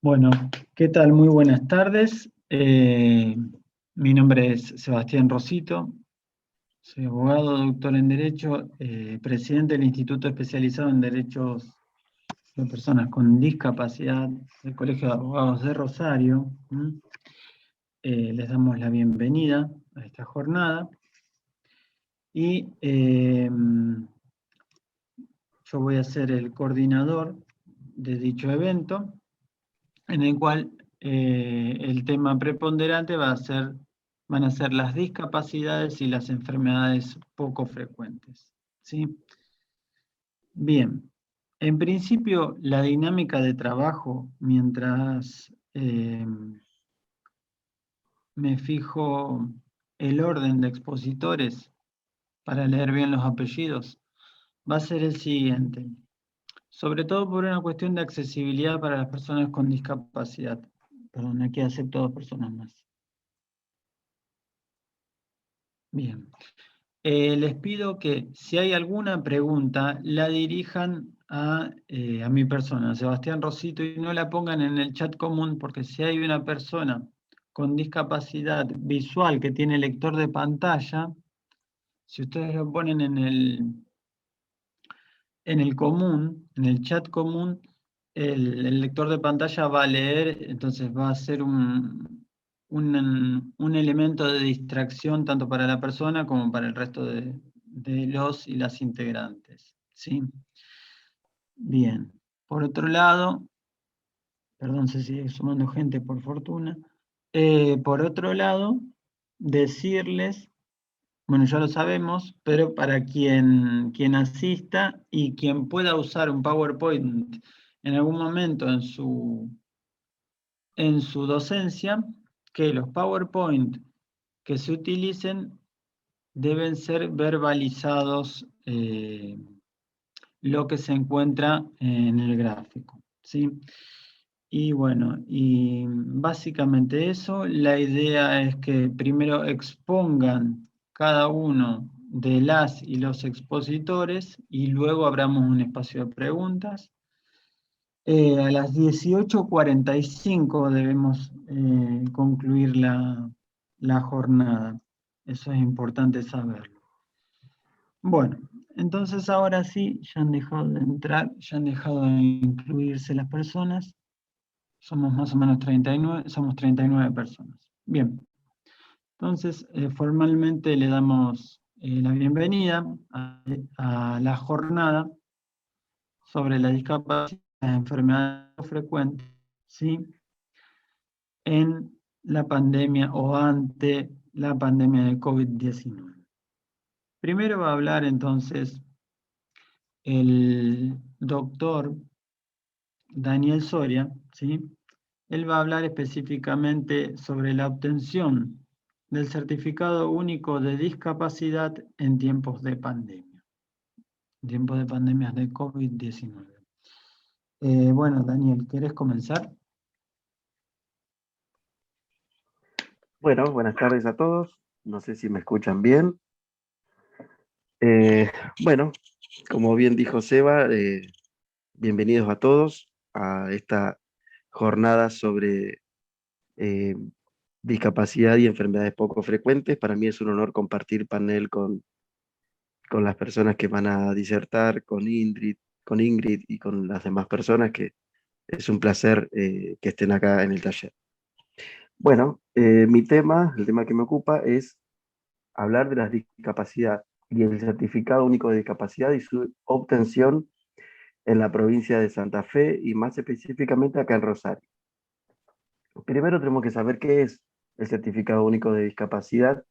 Bueno, ¿qué tal? Muy buenas tardes. Mi nombre es Sebastián Rosito, soy abogado, doctor en Derecho, presidente del Instituto Especializado en Derechos de Personas con Discapacidad del Colegio de Abogados de Rosario. Les damos la bienvenida a esta jornada y yo voy a ser el coordinador de dicho evento, en el cual el tema preponderante van a ser las discapacidades y las enfermedades poco frecuentes. ¿Sí? Bien, en principio la dinámica de trabajo, mientras me fijo el orden de expositores para leer bien los apellidos, va a ser el siguiente. Sobre todo por una cuestión de accesibilidad para las personas con discapacidad. Perdón, aquí acepto dos personas más. Bien. Les pido que si hay alguna pregunta, la dirijan a mi persona, Sebastián Rosito, y no la pongan en el chat común, porque si hay una persona con discapacidad visual que tiene lector de pantalla, si ustedes lo ponen en el común, en el chat común, el lector de pantalla va a leer, entonces va a ser un elemento de distracción tanto para la persona como para el resto de los y las integrantes. ¿Sí? Bien. Por otro lado, perdón, se sigue sumando gente por fortuna. Por otro lado, decirles, bueno, ya lo sabemos, pero para quien asista y quien pueda usar un PowerPoint en algún momento en su docencia, que los PowerPoint que se utilicen deben ser verbalizados lo que se encuentra en el gráfico, ¿sí? Y bueno, y básicamente eso, la idea es que primero expongan cada uno de las y los expositores y luego abramos un espacio de preguntas. A las 18:45 debemos concluir la jornada. Eso es importante saberlo. Bueno, entonces ahora sí, ya han dejado de entrar, ya han dejado de incluirse las personas. Somos más o menos 39, somos 39 personas. Bien, entonces formalmente le damos la bienvenida a la jornada sobre la discapacidad y las enfermedades frecuentes, ¿sí? En la pandemia o ante la pandemia de COVID-19. Primero va a hablar entonces el doctor Daniel Soria, ¿sí? Él va a hablar específicamente sobre la obtención del certificado único de discapacidad en tiempos de pandemia, en tiempos de pandemias de COVID-19. Bueno, Daniel, ¿querés comenzar? Bueno, buenas tardes a todos. No sé si me escuchan bien. Bueno, como bien dijo Seba, bienvenidos a todos a esta jornada sobre eh, discapacidad y enfermedades poco frecuentes. Para mí es un honor compartir panel con las personas que van a disertar, con Ingrid y con las demás personas, que es un placer que estén acá en el taller. Bueno, el tema que me ocupa es hablar de la discapacidad y el certificado único de discapacidad y su obtención en la provincia de Santa Fe y más específicamente acá en Rosario. Primero tenemos que saber qué es el certificado único de discapacidad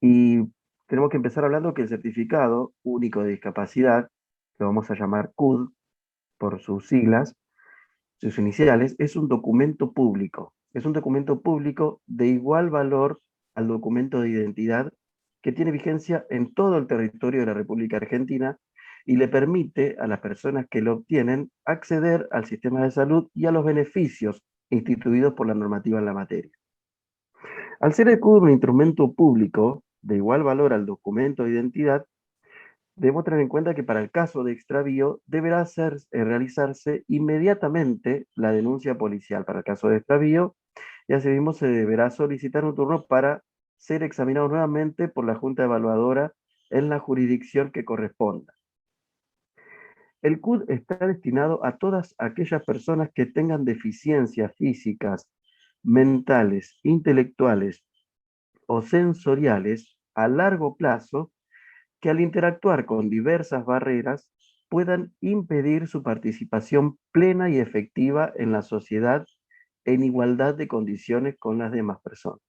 y tenemos que empezar hablando que el certificado único de discapacidad, que vamos a llamar CUD por sus siglas, sus iniciales, es un documento público. Es un documento público de igual valor al documento de identidad que tiene vigencia en todo el territorio de la República Argentina y le permite a las personas que lo obtienen acceder al sistema de salud y a los beneficios instituidos por la normativa en la materia. Al ser el CUD un instrumento público de igual valor al documento de identidad, Debemos tener en cuenta que para el caso de extravío deberá realizarse inmediatamente la denuncia policial para el caso de extravío y asimismo se deberá solicitar un turno para ser examinado nuevamente por la Junta Evaluadora en la jurisdicción que corresponda. El CUD está destinado a todas aquellas personas que tengan deficiencias físicas, mentales, intelectuales o sensoriales a largo plazo que al interactuar con diversas barreras puedan impedir su participación plena y efectiva en la sociedad en igualdad de condiciones con las demás personas.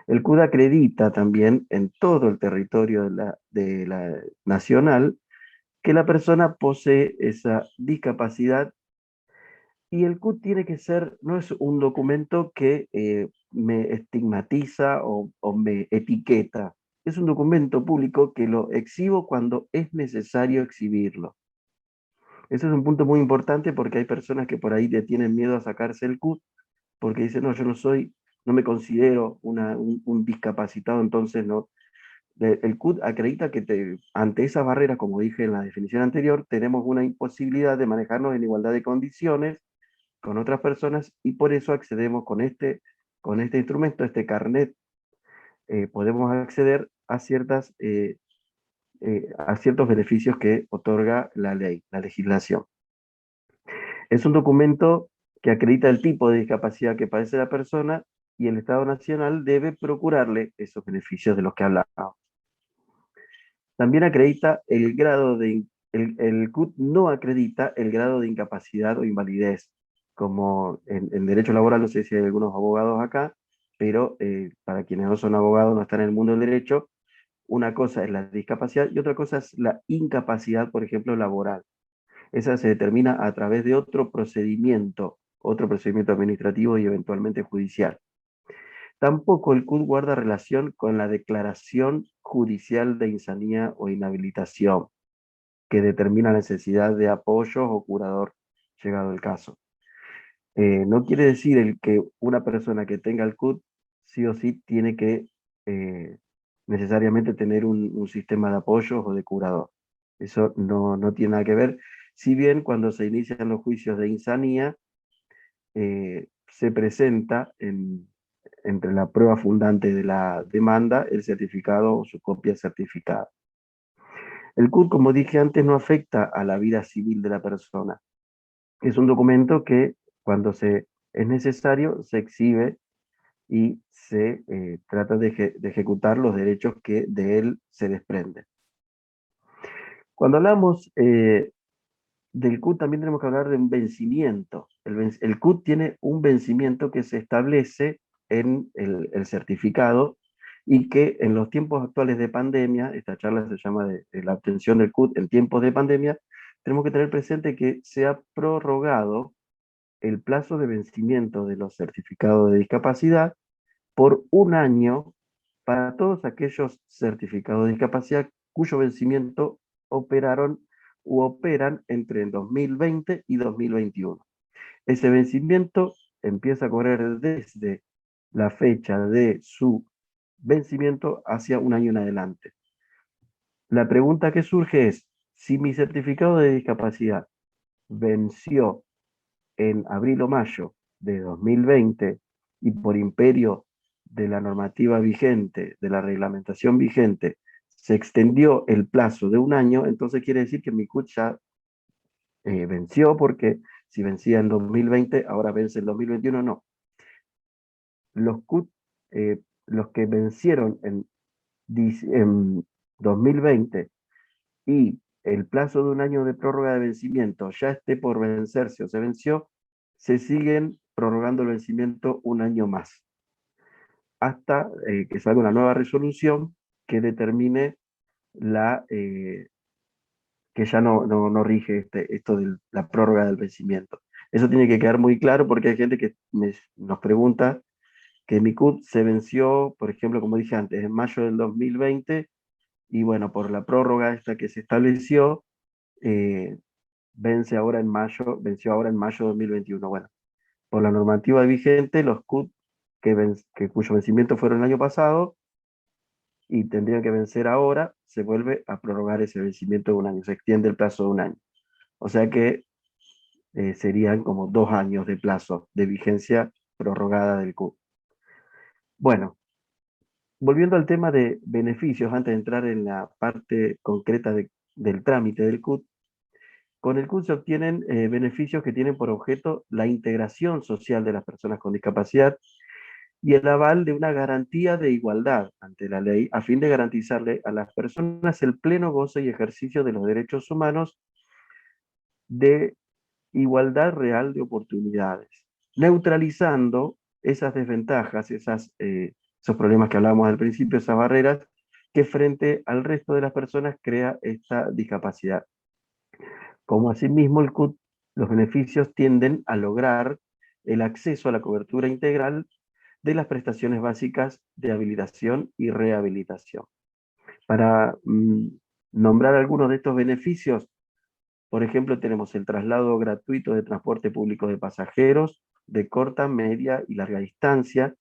El CUD acredita también en todo el territorio de la nacional que la persona posee esa discapacidad y el CUD tiene que ser, no es un documento que me estigmatiza o me etiqueta, es un documento público que lo exhibo cuando es necesario exhibirlo. Ese es un punto muy importante porque hay personas que por ahí le tienen miedo a sacarse el CUD porque dicen, no, yo no soy, no me considero un discapacitado, entonces no. El CUD acredita que ante esas barreras, como dije en la definición anterior, tenemos una imposibilidad de manejarnos en igualdad de condiciones con otras personas y por eso accedemos con este instrumento, este carnet, podemos acceder a ciertos beneficios que otorga la ley, la legislación. Es un documento que acredita el tipo de discapacidad que padece la persona y el Estado Nacional debe procurarle esos beneficios de los que hablamos. También acredita el grado el CUT no acredita el grado de incapacidad o invalidez, como en derecho laboral, no sé si hay algunos abogados acá, pero para quienes no son abogados, no están en el mundo del derecho, una cosa es la discapacidad y otra cosa es la incapacidad, por ejemplo, laboral. Esa se determina a través de otro procedimiento administrativo y eventualmente judicial. Tampoco el CUT guarda relación con la declaración judicial de insanía o inhabilitación, que determina la necesidad de apoyo o curador llegado el caso. No quiere decir que una persona que tenga el CUT sí o sí tiene que necesariamente tener un sistema de apoyo o de curador. Eso no tiene nada que ver. Si bien cuando se inician los juicios de insanía, se presenta entre la prueba fundante de la demanda el certificado o su copia certificada. El CUT, como dije antes, no afecta a la vida civil de la persona. Es un documento que cuando es necesario se exhibe y se trata de ejecutar los derechos que de él se desprenden. Cuando hablamos del CUT también tenemos que hablar de un vencimiento. El CUT tiene un vencimiento que se establece en el certificado y que en los tiempos actuales de pandemia, esta charla se llama de la obtención del CUT en tiempos de pandemia, tenemos que tener presente que se ha prorrogado el plazo de vencimiento de los certificados de discapacidad por un año para todos aquellos certificados de discapacidad cuyo vencimiento operaron u operan entre 2020 y 2021. Ese vencimiento empieza a correr desde la fecha de su vencimiento hacia un año en adelante. La pregunta que surge es, si mi certificado de discapacidad venció en abril o mayo de 2020 y por imperio de la normativa vigente, de la reglamentación vigente, se extendió el plazo de un año, entonces quiere decir que mi CUT ya venció, porque si vencía en 2020, ahora vence en 2021, no. Los CUT, los que vencieron en 2020 y el plazo de un año de prórroga de vencimiento ya esté por vencerse o se venció, se siguen prorrogando el vencimiento un año más, hasta que salga una nueva resolución que determine que ya no rige esto de la prórroga del vencimiento. Eso tiene que quedar muy claro porque hay gente que nos pregunta que mi CUT se venció, por ejemplo, como dije antes, en mayo del 2020, y bueno, por la prórroga esta que se estableció, eh, venció ahora en mayo de 2021. Bueno, por la normativa vigente, los CUT cuyo vencimiento fueron el año pasado, y tendrían que vencer ahora, se vuelve a prorrogar ese vencimiento de un año, se extiende el plazo de un año. O sea que serían como 2 años de plazo de vigencia prorrogada del CUT. Bueno, volviendo al tema de beneficios, antes de entrar en la parte concreta del trámite del CUT, con el CUT se obtienen beneficios que tienen por objeto la integración social de las personas con discapacidad y el aval de una garantía de igualdad ante la ley a fin de garantizarle a las personas el pleno goce y ejercicio de los derechos humanos de igualdad real de oportunidades, neutralizando esas desventajas, esos problemas que hablábamos al principio, esas barreras que frente al resto de las personas crea esta discapacidad. Como asimismo el CUT, los beneficios tienden a lograr el acceso a la cobertura integral de las prestaciones básicas de habilitación y rehabilitación. Para nombrar algunos de estos beneficios, por ejemplo, tenemos el traslado gratuito de transporte público de pasajeros de corta, media y larga distancia,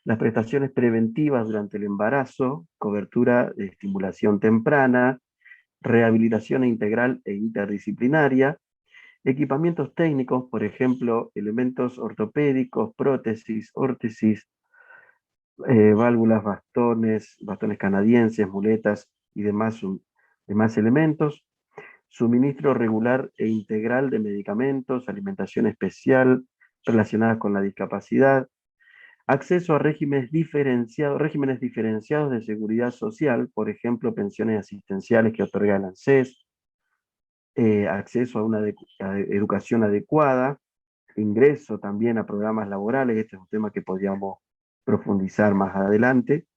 las prestaciones preventivas durante el embarazo, cobertura de estimulación temprana, rehabilitación integral e interdisciplinaria, equipamientos técnicos, por ejemplo, elementos ortopédicos, prótesis, órtesis, válvulas, bastones canadienses, muletas y demás elementos, suministro regular e integral de medicamentos, alimentación especial relacionadas con la discapacidad, acceso a regímenes diferenciados de seguridad social, por ejemplo, pensiones asistenciales que otorga el ANSES, acceso a una educación adecuada, ingreso también a programas laborales, este es un tema que podríamos profundizar más adelante.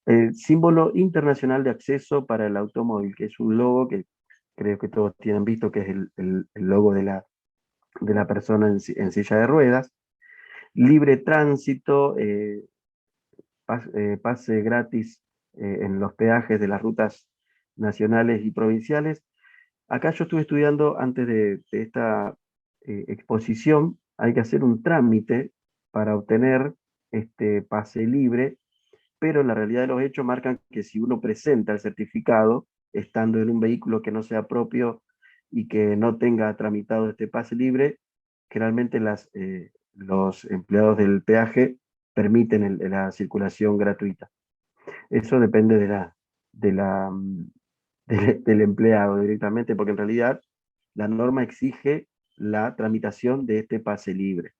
El símbolo internacional de acceso para el automóvil, que es un logo que creo que todos tienen visto, que es el logo de la persona en silla de ruedas. Libre tránsito, pase gratis en los peajes de las rutas nacionales y provinciales. Acá yo estuve estudiando antes de esta exposición, hay que hacer un trámite para obtener este pase libre, pero la realidad de los hechos marcan que si uno presenta el certificado, estando en un vehículo que no sea propio y que no tenga tramitado este pase libre, generalmente los empleados del peaje permiten la circulación gratuita. Eso depende de la, mm, del empleado directamente, porque en realidad la norma exige la tramitación de este pase libre.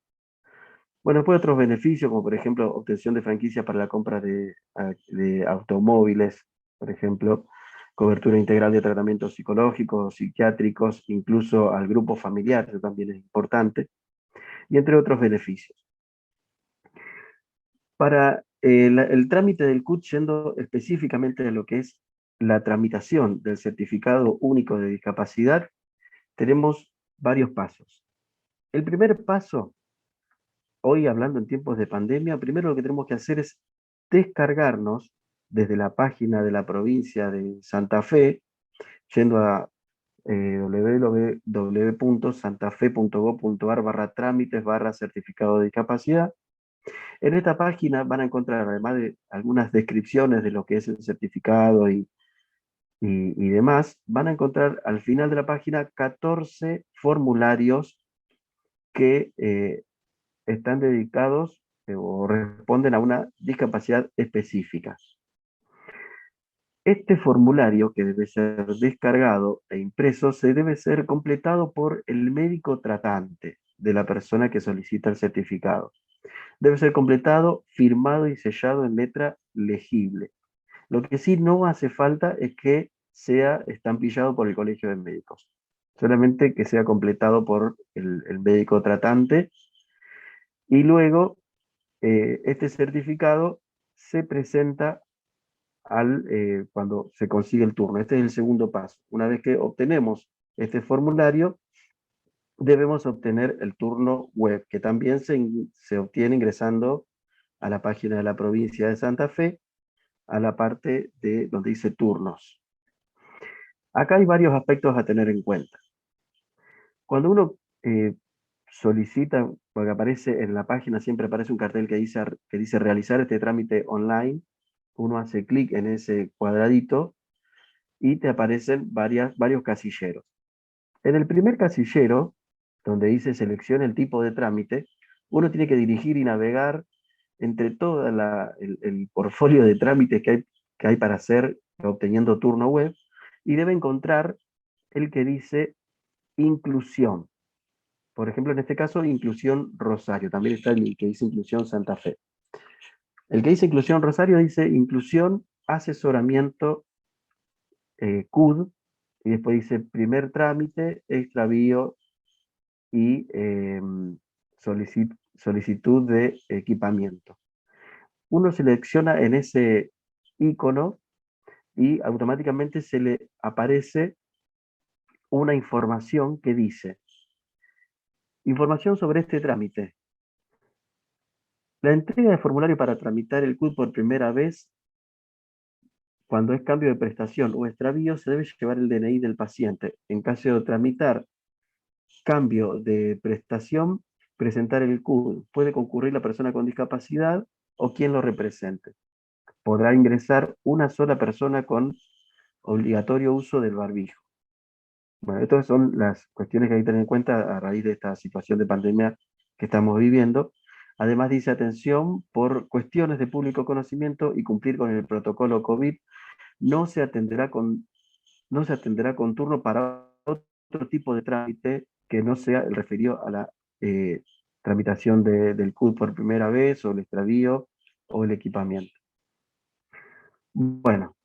Bueno, después otros beneficios, como por ejemplo obtención de franquicias para la compra de automóviles, por ejemplo, cobertura integral de tratamientos psicológicos, psiquiátricos, incluso al grupo familiar, eso también es importante, y entre otros beneficios. Para el trámite del CUT, yendo específicamente de lo que es la tramitación del certificado único de discapacidad, tenemos varios pasos. El primer paso, hoy hablando en tiempos de pandemia, primero lo que tenemos que hacer es descargarnos desde la página de la provincia de Santa Fe, yendo a www.santafe.gov.ar/trámites/certificado de discapacidad. En esta página van a encontrar, además de algunas descripciones de lo que es el certificado y demás, van a encontrar al final de la página 14 formularios que están dedicados o responden a una discapacidad específica. Este formulario, que debe ser descargado e impreso, se debe ser completado por el médico tratante de la persona que solicita el certificado. Debe ser completado, firmado y sellado en letra legible. Lo que sí no hace falta es que sea estampillado por el Colegio de Médicos. Solamente que sea completado por el médico tratante. Y luego, este certificado se presenta cuando se consigue el turno. Este es el segundo paso. Una vez que obtenemos este formulario, debemos obtener el turno web, que también se obtiene ingresando a la página de la provincia de Santa Fe, a la parte de donde dice turnos. Acá hay varios aspectos a tener en cuenta. Cuando uno solicita, porque aparece en la página, siempre aparece un cartel que dice realizar este trámite online, uno hace clic en ese cuadradito y te aparecen varios casilleros. En el primer casillero, donde dice selecciona el tipo de trámite, uno tiene que dirigir y navegar entre todo el portfolio de trámites que hay para hacer obteniendo turno web, y debe encontrar el que dice inclusión. Por ejemplo, en este caso, inclusión Rosario. También está el que dice inclusión Santa Fe. El que dice inclusión Rosario dice inclusión asesoramiento CUD, y después dice primer trámite, extravío y solicitud de equipamiento. Uno selecciona en ese icono y automáticamente se le aparece una información que dice, información sobre este trámite. La entrega de formulario para tramitar el CUD por primera vez, cuando es cambio de prestación o extravío, se debe llevar el DNI del paciente. En caso de tramitar cambio de prestación, presentar el CUD. Puede concurrir la persona con discapacidad o quien lo represente. Podrá ingresar una sola persona con obligatorio uso del barbijo. Bueno, estas son las cuestiones que hay que tener en cuenta a raíz de esta situación de pandemia que estamos viviendo. Además dice, atención, por cuestiones de público conocimiento y cumplir con el protocolo COVID, no se atenderá con turno para otro tipo de trámite que no sea el referido a la tramitación del CUD por primera vez, o el extravío, o el equipamiento. Bueno,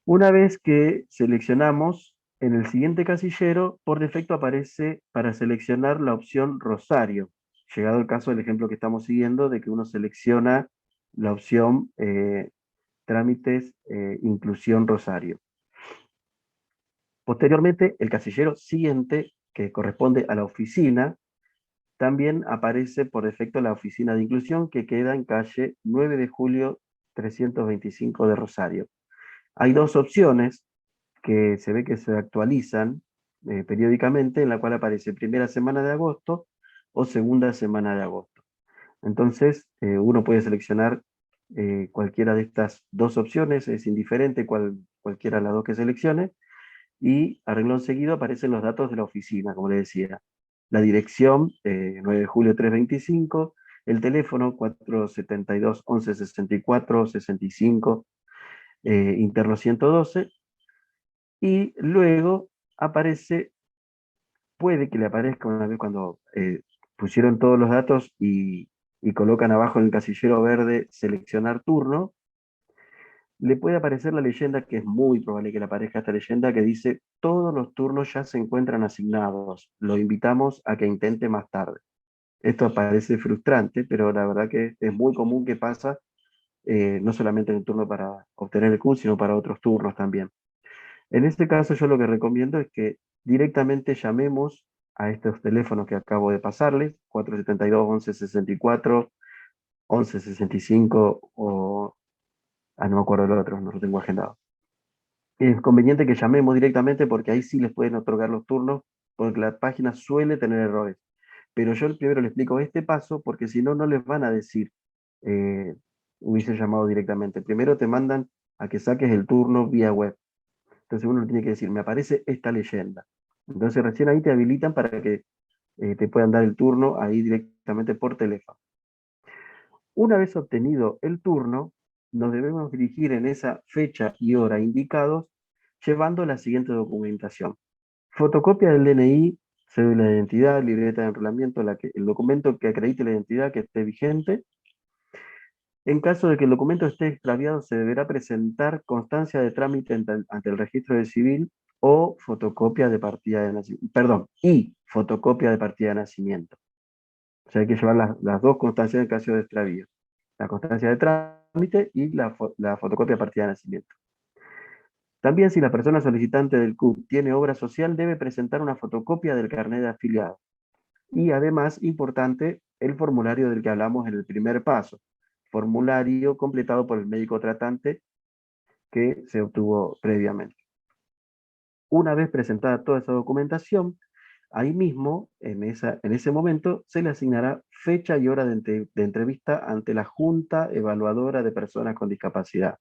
una vez que seleccionamos, en el siguiente casillero, por defecto aparece para seleccionar la opción Rosario. Llegado el caso del ejemplo que estamos siguiendo, de que uno selecciona la opción trámites inclusión Rosario. Posteriormente, el casillero siguiente, que corresponde a la oficina, también aparece por defecto la oficina de inclusión, que queda en calle 9 de julio 325 de Rosario. Hay dos opciones que se ve que se actualizan periódicamente, en la cual aparece primera semana de agosto o segunda semana de agosto. Entonces, uno puede seleccionar cualquiera de estas dos opciones, es indiferente cualquiera de las dos que seleccione, y a renglón seguido aparecen los datos de la oficina, como le decía. La dirección, 9 de julio 325, el teléfono 472 11 64 65, interno 112, y luego aparece, puede que le aparezca una vez cuando pusieron todos los datos y colocan abajo en el casillero verde seleccionar turno, le puede aparecer la leyenda, que es muy probable que le aparezca esta leyenda, que dice, todos los turnos ya se encuentran asignados, lo invitamos a que intente más tarde. Esto parece frustrante, pero la verdad que es muy común que pasa, no solamente en el turno para obtener el CUT, sino para otros turnos también. En este caso yo lo que recomiendo es que directamente llamemos a estos teléfonos que acabo de pasarles, 472 11 64, 11 65 o... no me acuerdo el otro, no lo tengo agendado. Es conveniente que llamemos directamente, porque ahí sí les pueden otorgar los turnos, porque la página suele tener errores. Pero yo primero les explico este paso, porque si no, no les van a decir, hubiese llamado directamente. Primero te mandan a que saques el turno vía web. Entonces uno tiene que decir, me aparece esta leyenda. Entonces recién ahí te habilitan para que te puedan dar el turno ahí directamente por teléfono. Una vez obtenido el turno, nos debemos dirigir en esa fecha y hora indicados, llevando la siguiente documentación: fotocopia del DNI, cédula de identidad, libreta de enrolamiento, el documento que acredite la identidad que esté vigente. En caso de que el documento esté extraviado, se deberá presentar constancia de trámite ante el registro de civil o fotocopia de partida de nacimiento, y fotocopia de partida de nacimiento. O sea, hay que llevar las dos constancias en caso de extravío: la constancia de trámite y la fotocopia de partida de nacimiento. También, si la persona solicitante del CUT tiene obra social, debe presentar una fotocopia del carnet de afiliado. Y además, importante, el formulario del que hablamos en el primer paso, formulario completado por el médico tratante que se obtuvo previamente. Una vez presentada toda esa documentación, Ahí mismo, en ese momento, se le asignará fecha y hora de entrevista ante la Junta Evaluadora de Personas con Discapacidad.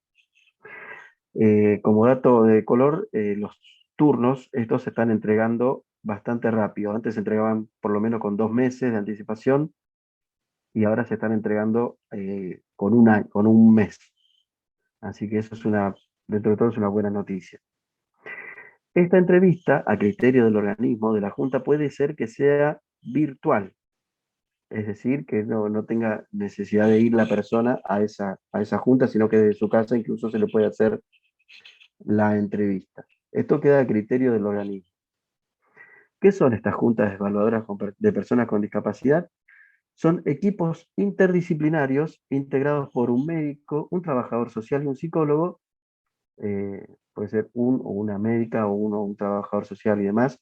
Como dato de color, los turnos, estos se están entregando bastante rápido. Antes se entregaban por lo menos con 2 meses de anticipación y ahora se están entregando con un mes. Así que eso es dentro de todo es una buena noticia. Esta entrevista, a criterio del organismo de la Junta, puede ser que sea virtual, es decir, que no tenga necesidad de ir la persona a esa junta, sino que de su casa incluso se le puede hacer la entrevista. Esto queda a criterio del organismo. ¿Qué son estas juntas evaluadoras de personas con discapacidad? Son equipos interdisciplinarios integrados por un médico, un trabajador social y un psicólogo. Puede ser un o una médica o un trabajador social y demás,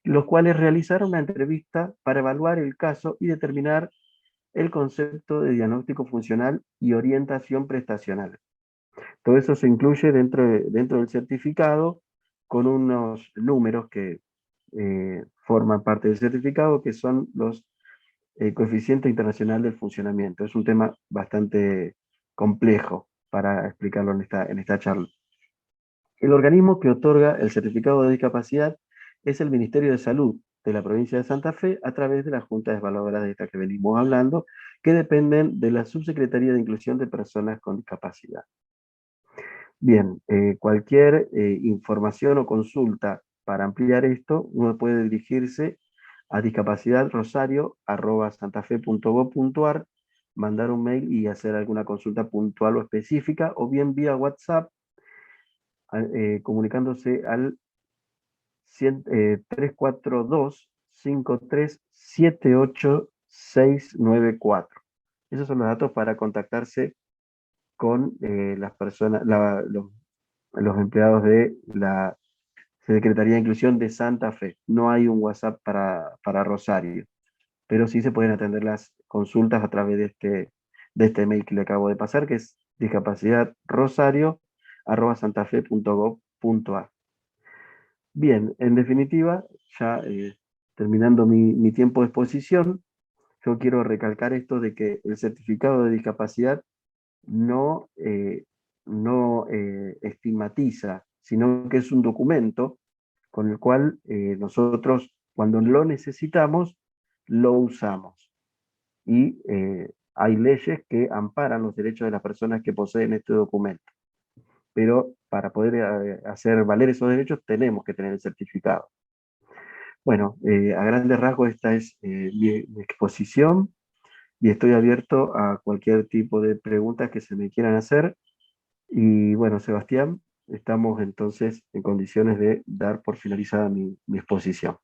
los cuales realizaron una entrevista para evaluar el caso y determinar el concepto de diagnóstico funcional y orientación prestacional. Todo eso se incluye dentro del certificado con unos números que forman parte del certificado, que son los coeficientes internacional del funcionamiento. Es un tema bastante complejo para explicarlo en esta charla. El organismo que otorga el certificado de discapacidad es el Ministerio de Salud de la provincia de Santa Fe a través de las juntas evaluadoras de estas que venimos hablando, que dependen de la Subsecretaría de Inclusión de Personas con Discapacidad. Bien, cualquier información o consulta para ampliar esto, uno puede dirigirse a discapacidadrosario@santafe.gov.ar, mandar un mail y hacer alguna consulta puntual o específica, o bien vía WhatsApp, comunicándose al 342-5378-694. Esos son los datos para contactarse con las personas, los empleados de la Secretaría de Inclusión de Santa Fe. No hay un WhatsApp para Rosario, pero sí se pueden atender las consultas a través de este mail que le acabo de pasar, que es discapacidadrosario@santafe.gov.ar. Bien, en definitiva, ya terminando mi tiempo de exposición, yo quiero recalcar esto de que el certificado de discapacidad no estigmatiza, sino que es un documento con el cual nosotros, cuando lo necesitamos, lo usamos. Y hay leyes que amparan los derechos de las personas que poseen este documento. Pero para poder hacer valer esos derechos tenemos que tener el certificado. Bueno, a grandes rasgos esta es mi exposición y estoy abierto a cualquier tipo de preguntas que se me quieran hacer. Y bueno, Sebastián, estamos entonces en condiciones de dar por finalizada mi exposición.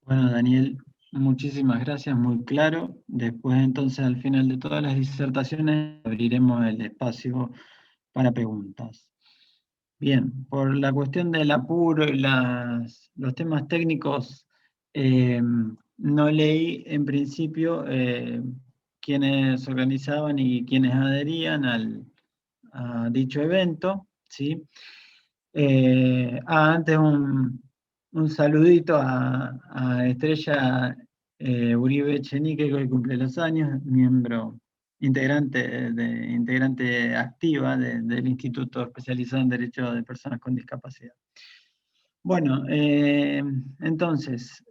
Bueno, Daniel, muchísimas gracias, muy claro. Después, entonces, al final de todas las disertaciones, abriremos el espacio para preguntas. Bien, por la cuestión del apuro y los temas técnicos, no leí en principio quiénes organizaban y quiénes adherían a dicho evento, ¿sí? Antes un saludito a Estrella Uribe Echenique, que hoy cumple los años, integrante activa del Instituto Especializado en Derechos de Personas con Discapacidad. Bueno, entonces,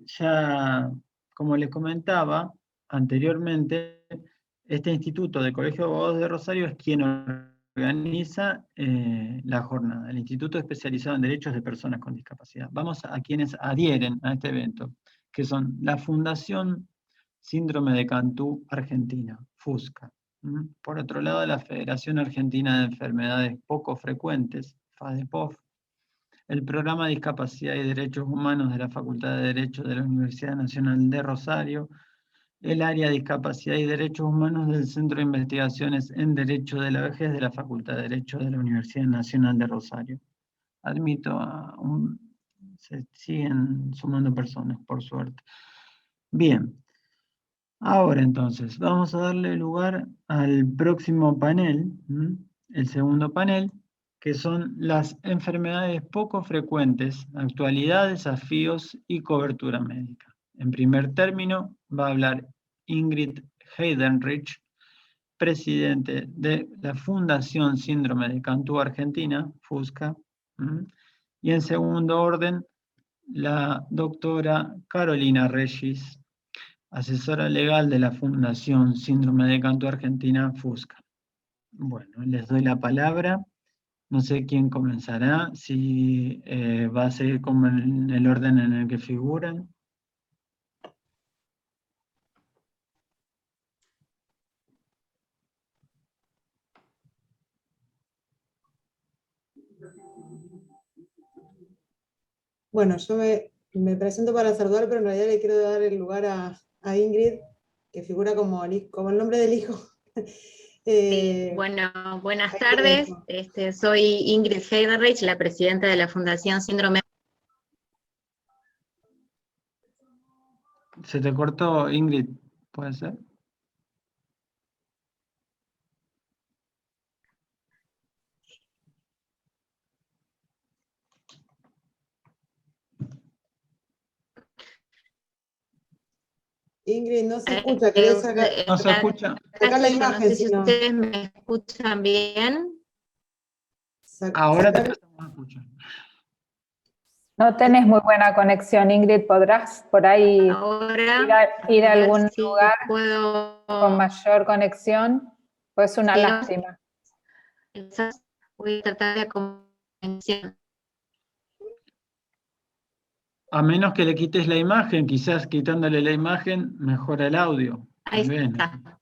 ya como les comentaba anteriormente, este Instituto de Colegio de Abogados de Rosario es quien organiza la jornada, el Instituto Especializado en Derechos de Personas con Discapacidad. Vamos a quienes adhieren a este evento, que son la Fundación Síndrome de Cantú Argentina, FUSCA. Por otro lado, la Federación Argentina de Enfermedades Poco Frecuentes, FADEPOF, el Programa de Discapacidad y Derechos Humanos de la Facultad de Derecho de la Universidad Nacional de Rosario, el área de Discapacidad y Derechos Humanos del Centro de Investigaciones en Derecho de la Vejez de la Facultad de Derecho de la Universidad Nacional de Rosario. Admito, se siguen sumando personas, por suerte. Bien, ahora entonces, vamos a darle lugar al próximo panel, el segundo panel, que son las enfermedades poco frecuentes, actualidad, desafíos y cobertura médica. En primer término, va a hablar Ingrid Heidenreich, presidente de la Fundación Síndrome de Cantú Argentina, FUSCA, y en segundo orden, la doctora Carolina Regis, asesora legal de la Fundación Síndrome de Cantú Argentina, FUSCA. Bueno, les doy la palabra. No sé quién comenzará, si va a seguir como en el orden en el que figuran. Bueno, yo me presento para saludar, pero en realidad le quiero dar el lugar a Ingrid, que figura como el nombre del hijo. Sí, bueno, buenas tardes. Soy Ingrid Heidenreich, la presidenta de la Fundación Síndrome. Se te cortó, Ingrid, ¿puede ser? Ingrid, no se escucha, ¿querés No se escucha. sacar la No imagen? sé si ustedes me escuchan bien. Ahora te empezamos a escuchar. No tenés muy buena conexión, Ingrid. ¿Podrás por ahí Ahora, ir a ver algún si lugar puedo. con mayor conexión? Pues una Sí, lástima. quizás voy a tratar de comunicación. A menos que le quites la imagen, quizás quitándole la imagen mejora el audio. Ahí Tal vez, está. ¿no?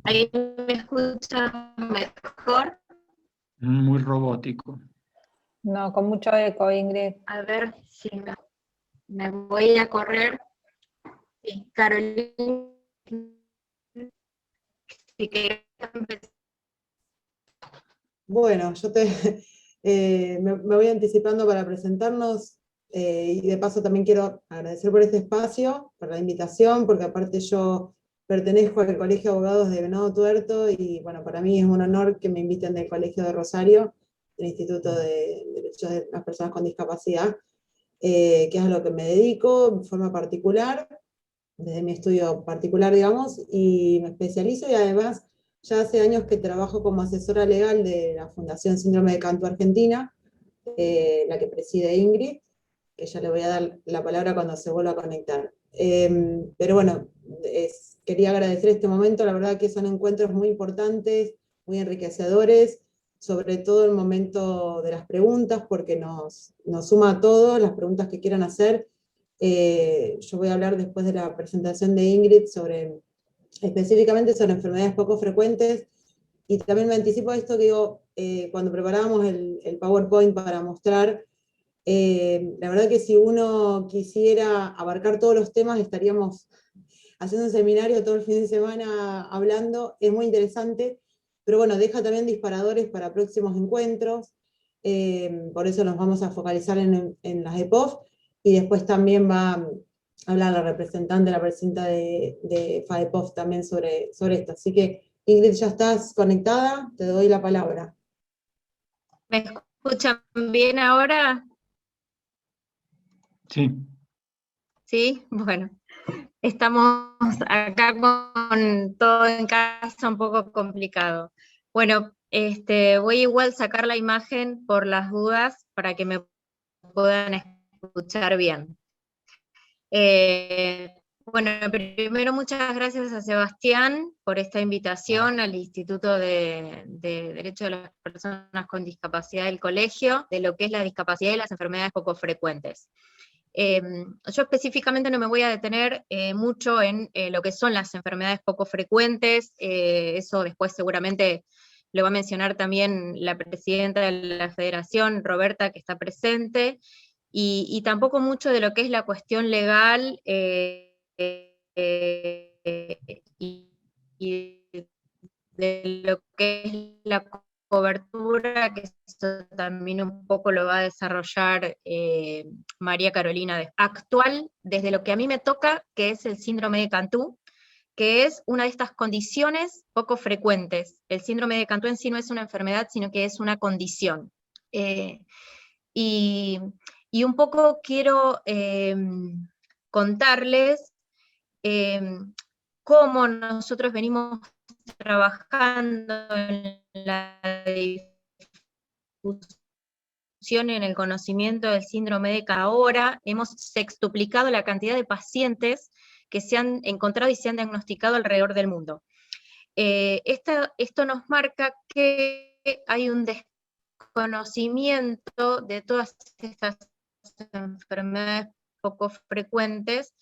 Ahí me escuchan mejor. Muy robótico. No, con mucho eco, Ingrid. A ver si me voy a correr. Sí, Carolina, si querés empezar. Bueno, yo me voy anticipando para presentarnos, y de paso también quiero agradecer por este espacio, por la invitación, porque aparte yo pertenezco al Colegio de Abogados de Venado Tuerto, y bueno, para mí es un honor que me inviten del Colegio de Rosario, del Instituto de Derechos de las Personas con Discapacidad, que es a lo que me dedico en forma particular, desde mi estudio particular, digamos, y me especializo, y además ya hace años que trabajo como asesora legal de la Fundación Síndrome de Cantú Argentina, la que preside Ingrid, que ya le voy a dar la palabra cuando se vuelva a conectar. Pero bueno, quería agradecer este momento, la verdad que son encuentros muy importantes, muy enriquecedores, sobre todo el momento de las preguntas, porque nos suma a todos las preguntas que quieran hacer. Yo voy a hablar después de la presentación de Ingrid específicamente sobre enfermedades poco frecuentes, y también me anticipo a esto que digo, cuando preparábamos el PowerPoint para mostrar, la verdad que si uno quisiera abarcar todos los temas, estaríamos haciendo un seminario todo el fin de semana hablando, es muy interesante, pero bueno, deja también disparadores para próximos encuentros, por eso nos vamos a focalizar en las EPOF, y después también va a hablar la representante, la presidenta de FAEPOF también sobre esto. Así que, Ingrid, ¿ya estás conectada? Te doy la palabra. ¿Me escuchan bien ahora? Sí. Sí, bueno. Estamos acá con todo en casa un poco complicado. Bueno, voy igual a sacar la imagen por las dudas para que me puedan escuchar bien. Bueno, primero muchas gracias a Sebastián por esta invitación al Instituto de Derecho de las Personas con Discapacidad del Colegio, de lo que es la discapacidad y las enfermedades poco frecuentes. Yo específicamente no me voy a detener mucho en lo que son las enfermedades poco frecuentes, eso después seguramente lo va a mencionar también la presidenta de la federación, Roberta, que está presente, y tampoco mucho de lo que es la cuestión legal y de lo que es la cobertura, que eso también un poco lo va a desarrollar María Carolina. Actual, desde lo que a mí me toca, que es el síndrome de Cantú, que es una de estas condiciones poco frecuentes. El síndrome de Cantú en sí no es una enfermedad, sino que es una condición. Y un poco quiero contarles cómo nosotros venimos trabajando en la difusión, en el conocimiento del síndrome de Cantú. Ahora hemos sextuplicado la cantidad de pacientes que se han encontrado y se han diagnosticado alrededor del mundo. Esto nos marca que hay un desconocimiento de todas estas enfermedades poco frecuentes,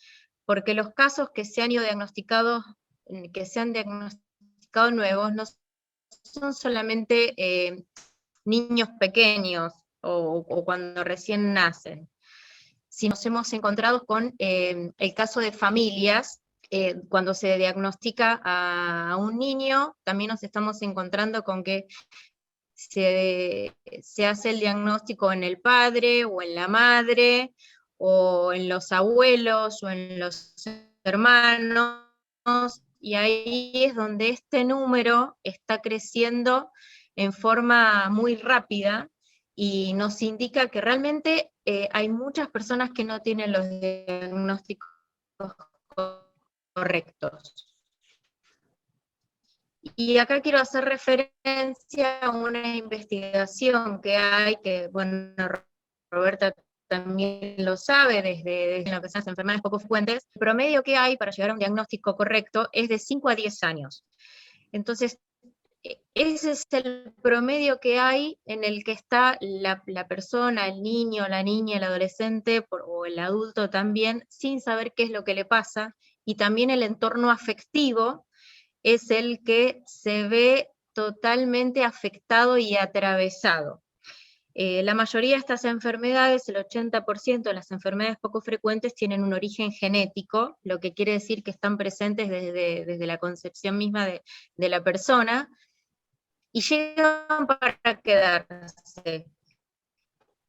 porque los casos que se han ido diagnosticados, que se han diagnosticado nuevos, no son solamente niños pequeños o cuando recién nacen, sino nos hemos encontrado con el caso de familias. Cuando se diagnostica a un niño, también nos estamos encontrando con que se hace el diagnóstico en el padre o en la madre, o en los abuelos o en los hermanos, y ahí es donde este número está creciendo en forma muy rápida, y nos indica que realmente hay muchas personas que no tienen los diagnósticos correctos. Y acá quiero hacer referencia a una investigación que hay, que bueno, Roberta también lo sabe, desde lo que son las enfermedades poco frecuentes. El promedio que hay para llegar a un diagnóstico correcto es de 5 a 10 años. Entonces, ese es el promedio que hay en el que está la persona, el niño, la niña, el adolescente, o el adulto también, sin saber qué es lo que le pasa, y también el entorno afectivo es el que se ve totalmente afectado y atravesado. La mayoría de estas enfermedades, el 80% de las enfermedades poco frecuentes, tienen un origen genético, lo que quiere decir que están presentes desde la concepción misma de la persona, y llegan para quedarse.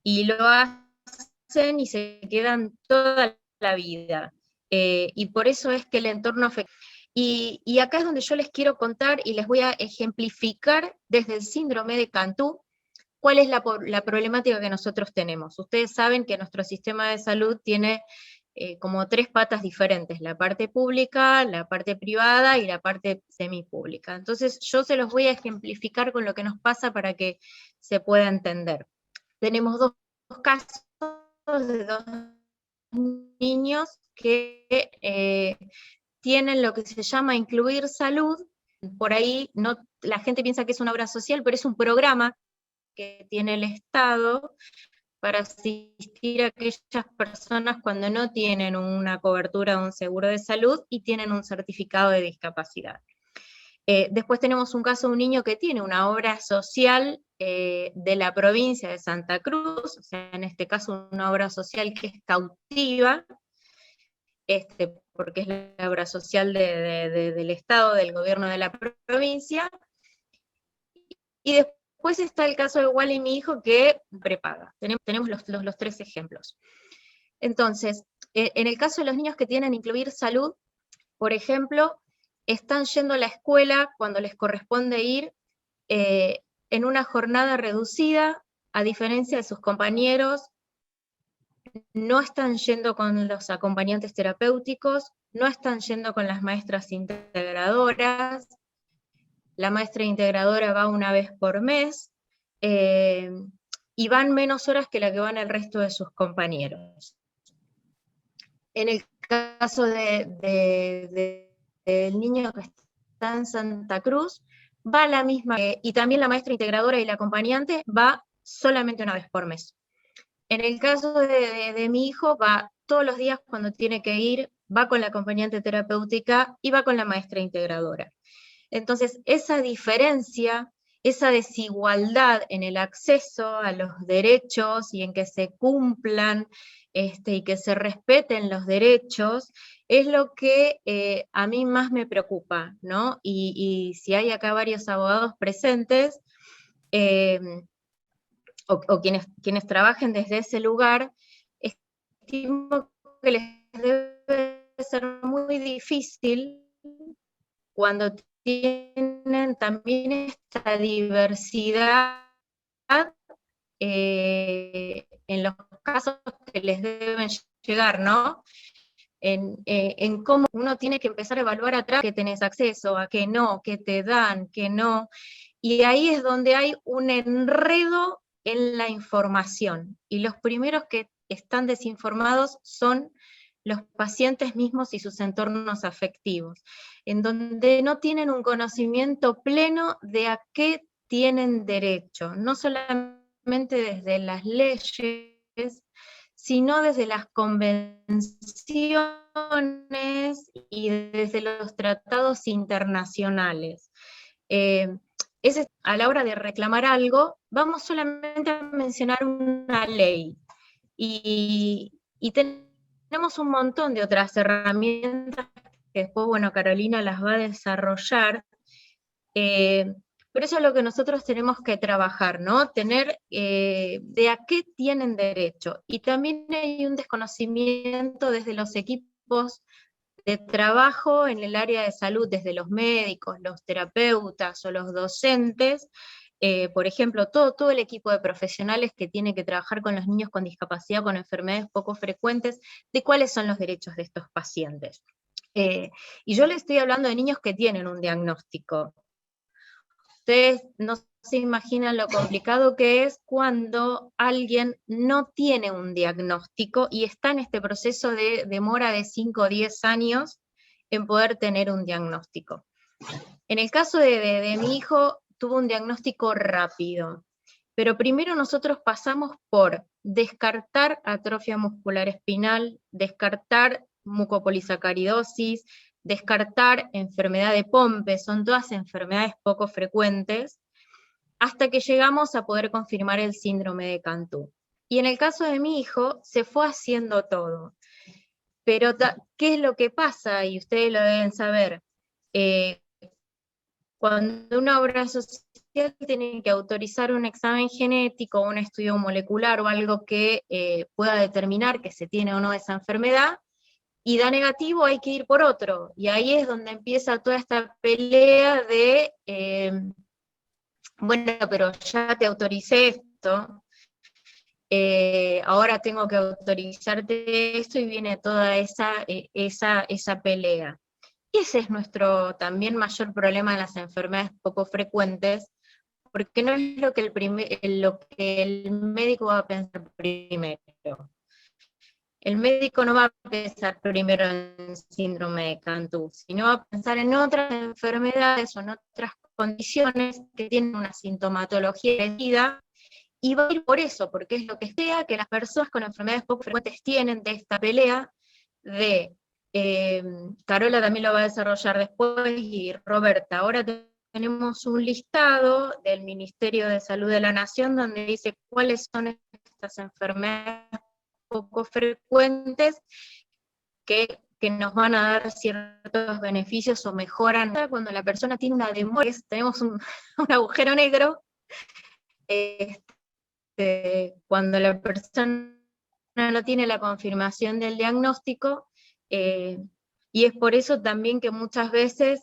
Y lo hacen y se quedan toda la vida. Y por eso es que el entorno afecta. Y acá es donde yo les quiero contar y les voy a ejemplificar desde el síndrome de Cantú cuál es la problemática que nosotros tenemos. Ustedes saben que nuestro sistema de salud tiene como 3 patas diferentes: la parte pública, la parte privada y la parte semipública. Entonces yo se los voy a ejemplificar con lo que nos pasa para que se pueda entender. Tenemos dos casos de 2 niños que tienen lo que se llama Incluir Salud. Por ahí la gente piensa que es una obra social, pero es un programa que tiene el Estado para asistir a aquellas personas cuando no tienen una cobertura de un seguro de salud y tienen un certificado de discapacidad. Después tenemos un caso de un niño que tiene una obra social de la provincia de Santa Cruz, o sea, en este caso una obra social que es cautiva, porque es la obra social del Estado, del gobierno de la provincia. Y después está el caso de Wally y mi hijo, que prepaga. Tenemos los 3 ejemplos. Entonces, en el caso de los niños que tienen Incluir Salud, por ejemplo, están yendo a la escuela cuando les corresponde ir en una jornada reducida, a diferencia de sus compañeros. No están yendo con los acompañantes terapéuticos, no están yendo con las maestras integradoras. La maestra integradora va una vez por mes, y van menos horas que la que van el resto de sus compañeros. En el caso del niño que está en Santa Cruz, va la misma, y también la maestra integradora y la acompañante va solamente una vez por mes. En el caso de mi hijo, va todos los días cuando tiene que ir, va con la acompañante terapéutica y va con la maestra integradora. Entonces, esa diferencia, esa desigualdad en el acceso a los derechos y en que se cumplan y que se respeten los derechos, es lo que a mí más me preocupa, ¿no? Y si hay acá varios abogados presentes, o quienes trabajen desde ese lugar, estimo que les debe ser muy difícil cuando tienen también esta diversidad en los casos que les deben llegar, ¿no? En cómo uno tiene que empezar a evaluar atrás que tenés acceso, a que no, que te dan, que no, y ahí es donde hay un enredo en la información, y los primeros que están desinformados son los pacientes mismos y sus entornos afectivos, en donde no tienen un conocimiento pleno de a qué tienen derecho, no solamente desde las leyes, sino desde las convenciones y desde los tratados internacionales. A la hora de reclamar algo, vamos solamente a mencionar una ley, y tenemos un montón de otras herramientas que después, bueno, Carolina las va a desarrollar, pero eso es lo que nosotros tenemos que trabajar, ¿no? Tener de a qué tienen derecho. Y también hay un desconocimiento desde los equipos de trabajo en el área de salud, desde los médicos, los terapeutas o los docentes, por ejemplo, todo el equipo de profesionales que tiene que trabajar con los niños con discapacidad, con enfermedades poco frecuentes, de cuáles son los derechos de estos pacientes. Y yo le estoy hablando de niños que tienen un diagnóstico. Ustedes no se imaginan lo complicado que es cuando alguien no tiene un diagnóstico y está en este proceso de demora de 5 o 10 años en poder tener un diagnóstico. En el caso de mi hijo, tuvo un diagnóstico rápido, pero primero nosotros pasamos por descartar atrofia muscular espinal, descartar mucopolisacaridosis, descartar enfermedad de Pompe, son todas enfermedades poco frecuentes, hasta que llegamos a poder confirmar el síndrome de Cantú. Y en el caso de mi hijo, se fue haciendo todo. Pero, ¿qué es lo que pasa? Y ustedes lo deben saber. Cuando una obra social tiene que autorizar un examen genético, un estudio molecular o algo que pueda determinar que se tiene o no esa enfermedad, y da negativo, hay que ir por otro. Y ahí es donde empieza toda esta pelea de, bueno, pero ya te autoricé esto, ahora tengo que autorizarte esto, y viene toda esa pelea. Y ese es nuestro también mayor problema en las enfermedades poco frecuentes, porque no es lo que el médico va a pensar primero. El médico no va a pensar primero en síndrome de Cantú, sino va a pensar en otras enfermedades o en otras condiciones que tienen una sintomatología parecida, y va a ir por eso, porque es lo que sea que las personas con enfermedades poco frecuentes tienen de esta pelea de, Carola también lo va a desarrollar después, y Roberta, ahora tenemos un listado del Ministerio de Salud de la Nación donde dice cuáles son estas enfermedades poco frecuentes que nos van a dar ciertos beneficios o mejoran. Cuando la persona tiene una demora, tenemos un agujero negro, cuando la persona no tiene la confirmación del diagnóstico, y es por eso también que muchas veces,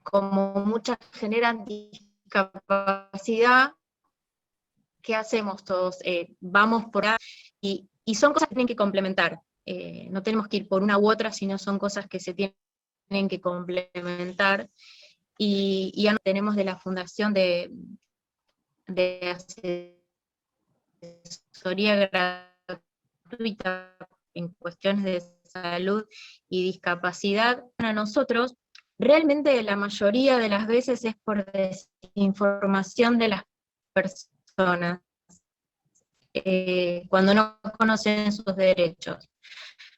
como muchas generan discapacidad, ¿qué hacemos todos? Vamos por ahí, y son cosas que tienen que complementar. No tenemos que ir por una u otra, sino son cosas que se tienen que complementar. Y ya tenemos de la Fundación de Asesoría Gratuita en cuestiones de salud y discapacidad. Para nosotros, realmente la mayoría de las veces es por desinformación de las personas, cuando no conocen sus derechos.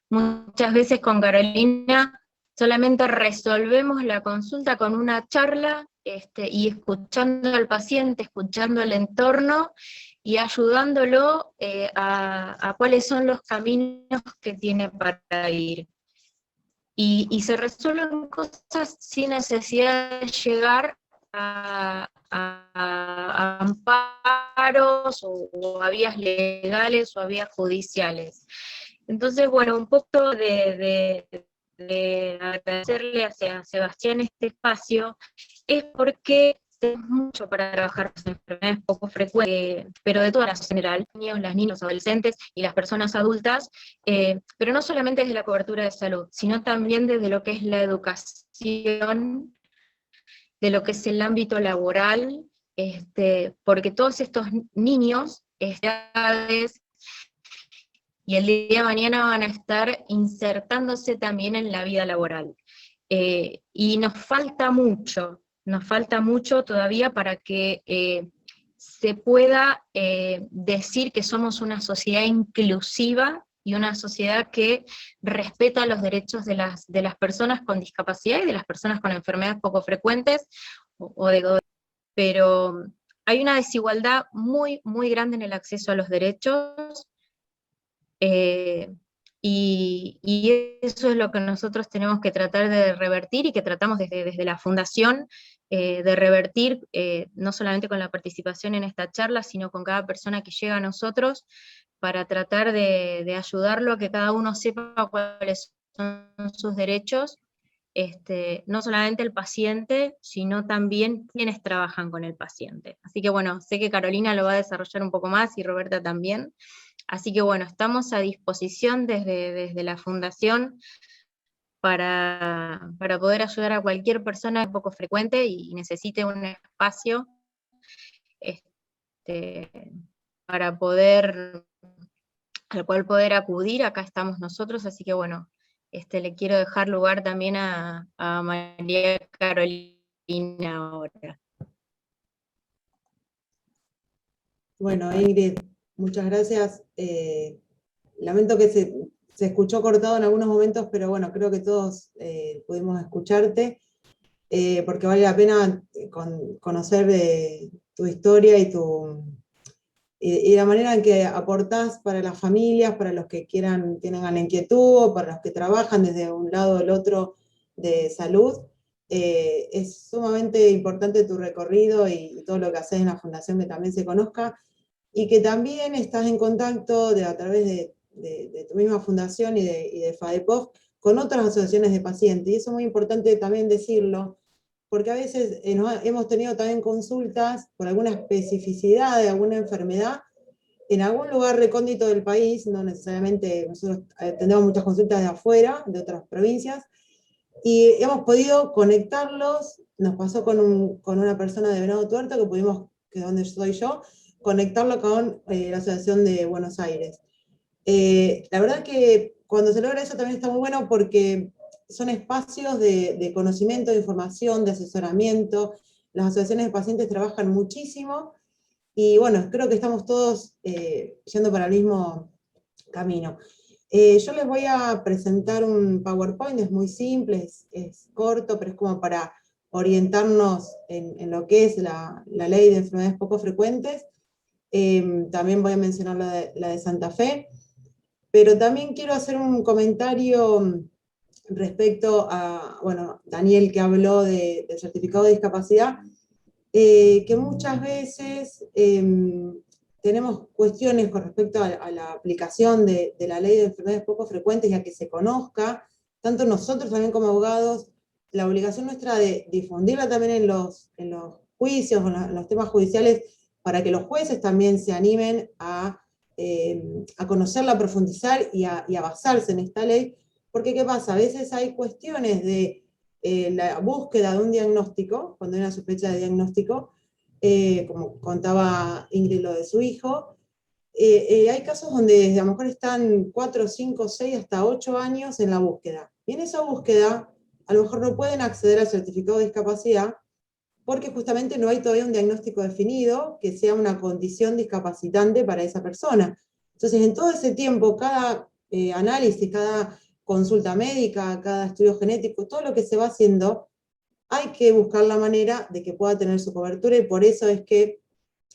Muchas veces con Carolina solamente resolvemos la consulta con una charla, y escuchando al paciente, escuchando el entorno, y ayudándolo a cuáles son los caminos que tiene para ir. Y se resuelven cosas sin necesidad de llegar a amparos o a vías legales o a vías judiciales. Entonces, bueno, un poco de de agradecerle a Sebastián este espacio es porque tenemos mucho para trabajar con enfermedades poco frecuentes, pero de toda la sociedad en general, las niños, los adolescentes y las personas adultas, pero no solamente desde la cobertura de salud, sino también desde lo que es la educación, de lo que es el ámbito laboral, porque todos estos niños, edades, y el día de mañana van a estar insertándose también en la vida laboral. Y nos falta mucho todavía para que se pueda decir que somos una sociedad inclusiva y una sociedad que respeta los derechos de las personas con discapacidad y de las personas con enfermedades poco frecuentes, pero hay una desigualdad muy, muy grande en el acceso a los derechos, y eso es lo que nosotros tenemos que tratar de revertir, y que tratamos desde la Fundación de revertir, no solamente con la participación en esta charla, sino con cada persona que llega a nosotros, para tratar de ayudarlo a que cada uno sepa cuáles son sus derechos, no solamente el paciente, sino también quienes trabajan con el paciente. Así que bueno, sé que Carolina lo va a desarrollar un poco más, y Roberta también. Así que bueno, estamos a disposición desde la Fundación para poder ayudar a cualquier persona poco frecuente y necesite un espacio para al cual poder acudir. Acá estamos nosotros, así que bueno, le quiero dejar lugar también a María Carolina ahora. Bueno, Ingrid, muchas gracias. Lamento que se escuchó cortado en algunos momentos, pero bueno, creo que todos pudimos escucharte, porque vale la pena conocer tu historia y la manera en que aportás para las familias, para los que tienen la inquietud, para los que trabajan desde un lado o el otro de salud. Es sumamente importante tu recorrido y todo lo que haces en la Fundación, que también se conozca, y que también estás en contacto a través de tu misma fundación y de FADEPOF con otras asociaciones de pacientes, y eso es muy importante también decirlo, porque a veces hemos tenido también consultas por alguna especificidad de alguna enfermedad en algún lugar recóndito del país, no necesariamente, nosotros tenemos muchas consultas de afuera, de otras provincias, y hemos podido conectarlos. Nos pasó con una persona de Venado Tuerto, que es donde soy yo, conectarlo con la Asociación de Buenos Aires. La verdad que cuando se logra eso también está muy bueno, porque son espacios de conocimiento, de información, de asesoramiento. Las asociaciones de pacientes trabajan muchísimo, y bueno, creo que estamos todos yendo para el mismo camino. Yo les voy a presentar un PowerPoint, es muy simple, es corto, pero es como para orientarnos en lo que es la ley de enfermedades poco frecuentes. También voy a mencionar la de Santa Fe, pero también quiero hacer un comentario respecto a, bueno, Daniel, que habló del certificado de discapacidad, que muchas veces tenemos cuestiones con respecto a la aplicación de la ley de enfermedades poco frecuentes, y a que se conozca, tanto nosotros también como abogados, la obligación nuestra de difundirla también en los juicios, en los temas judiciales, para que los jueces también se animen a conocerla, a profundizar y a basarse en esta ley, porque ¿qué pasa? A veces hay cuestiones de la búsqueda de un diagnóstico, cuando hay una sospecha de diagnóstico, como contaba Ingrid lo de su hijo, hay casos donde a lo mejor están 4, 5, 6, hasta 8 años en la búsqueda. Y en esa búsqueda, a lo mejor no pueden acceder al certificado de discapacidad, porque justamente no hay todavía un diagnóstico definido que sea una condición discapacitante para esa persona. Entonces, en todo ese tiempo, cada análisis, cada consulta médica, cada estudio genético, todo lo que se va haciendo, hay que buscar la manera de que pueda tener su cobertura, y por eso es que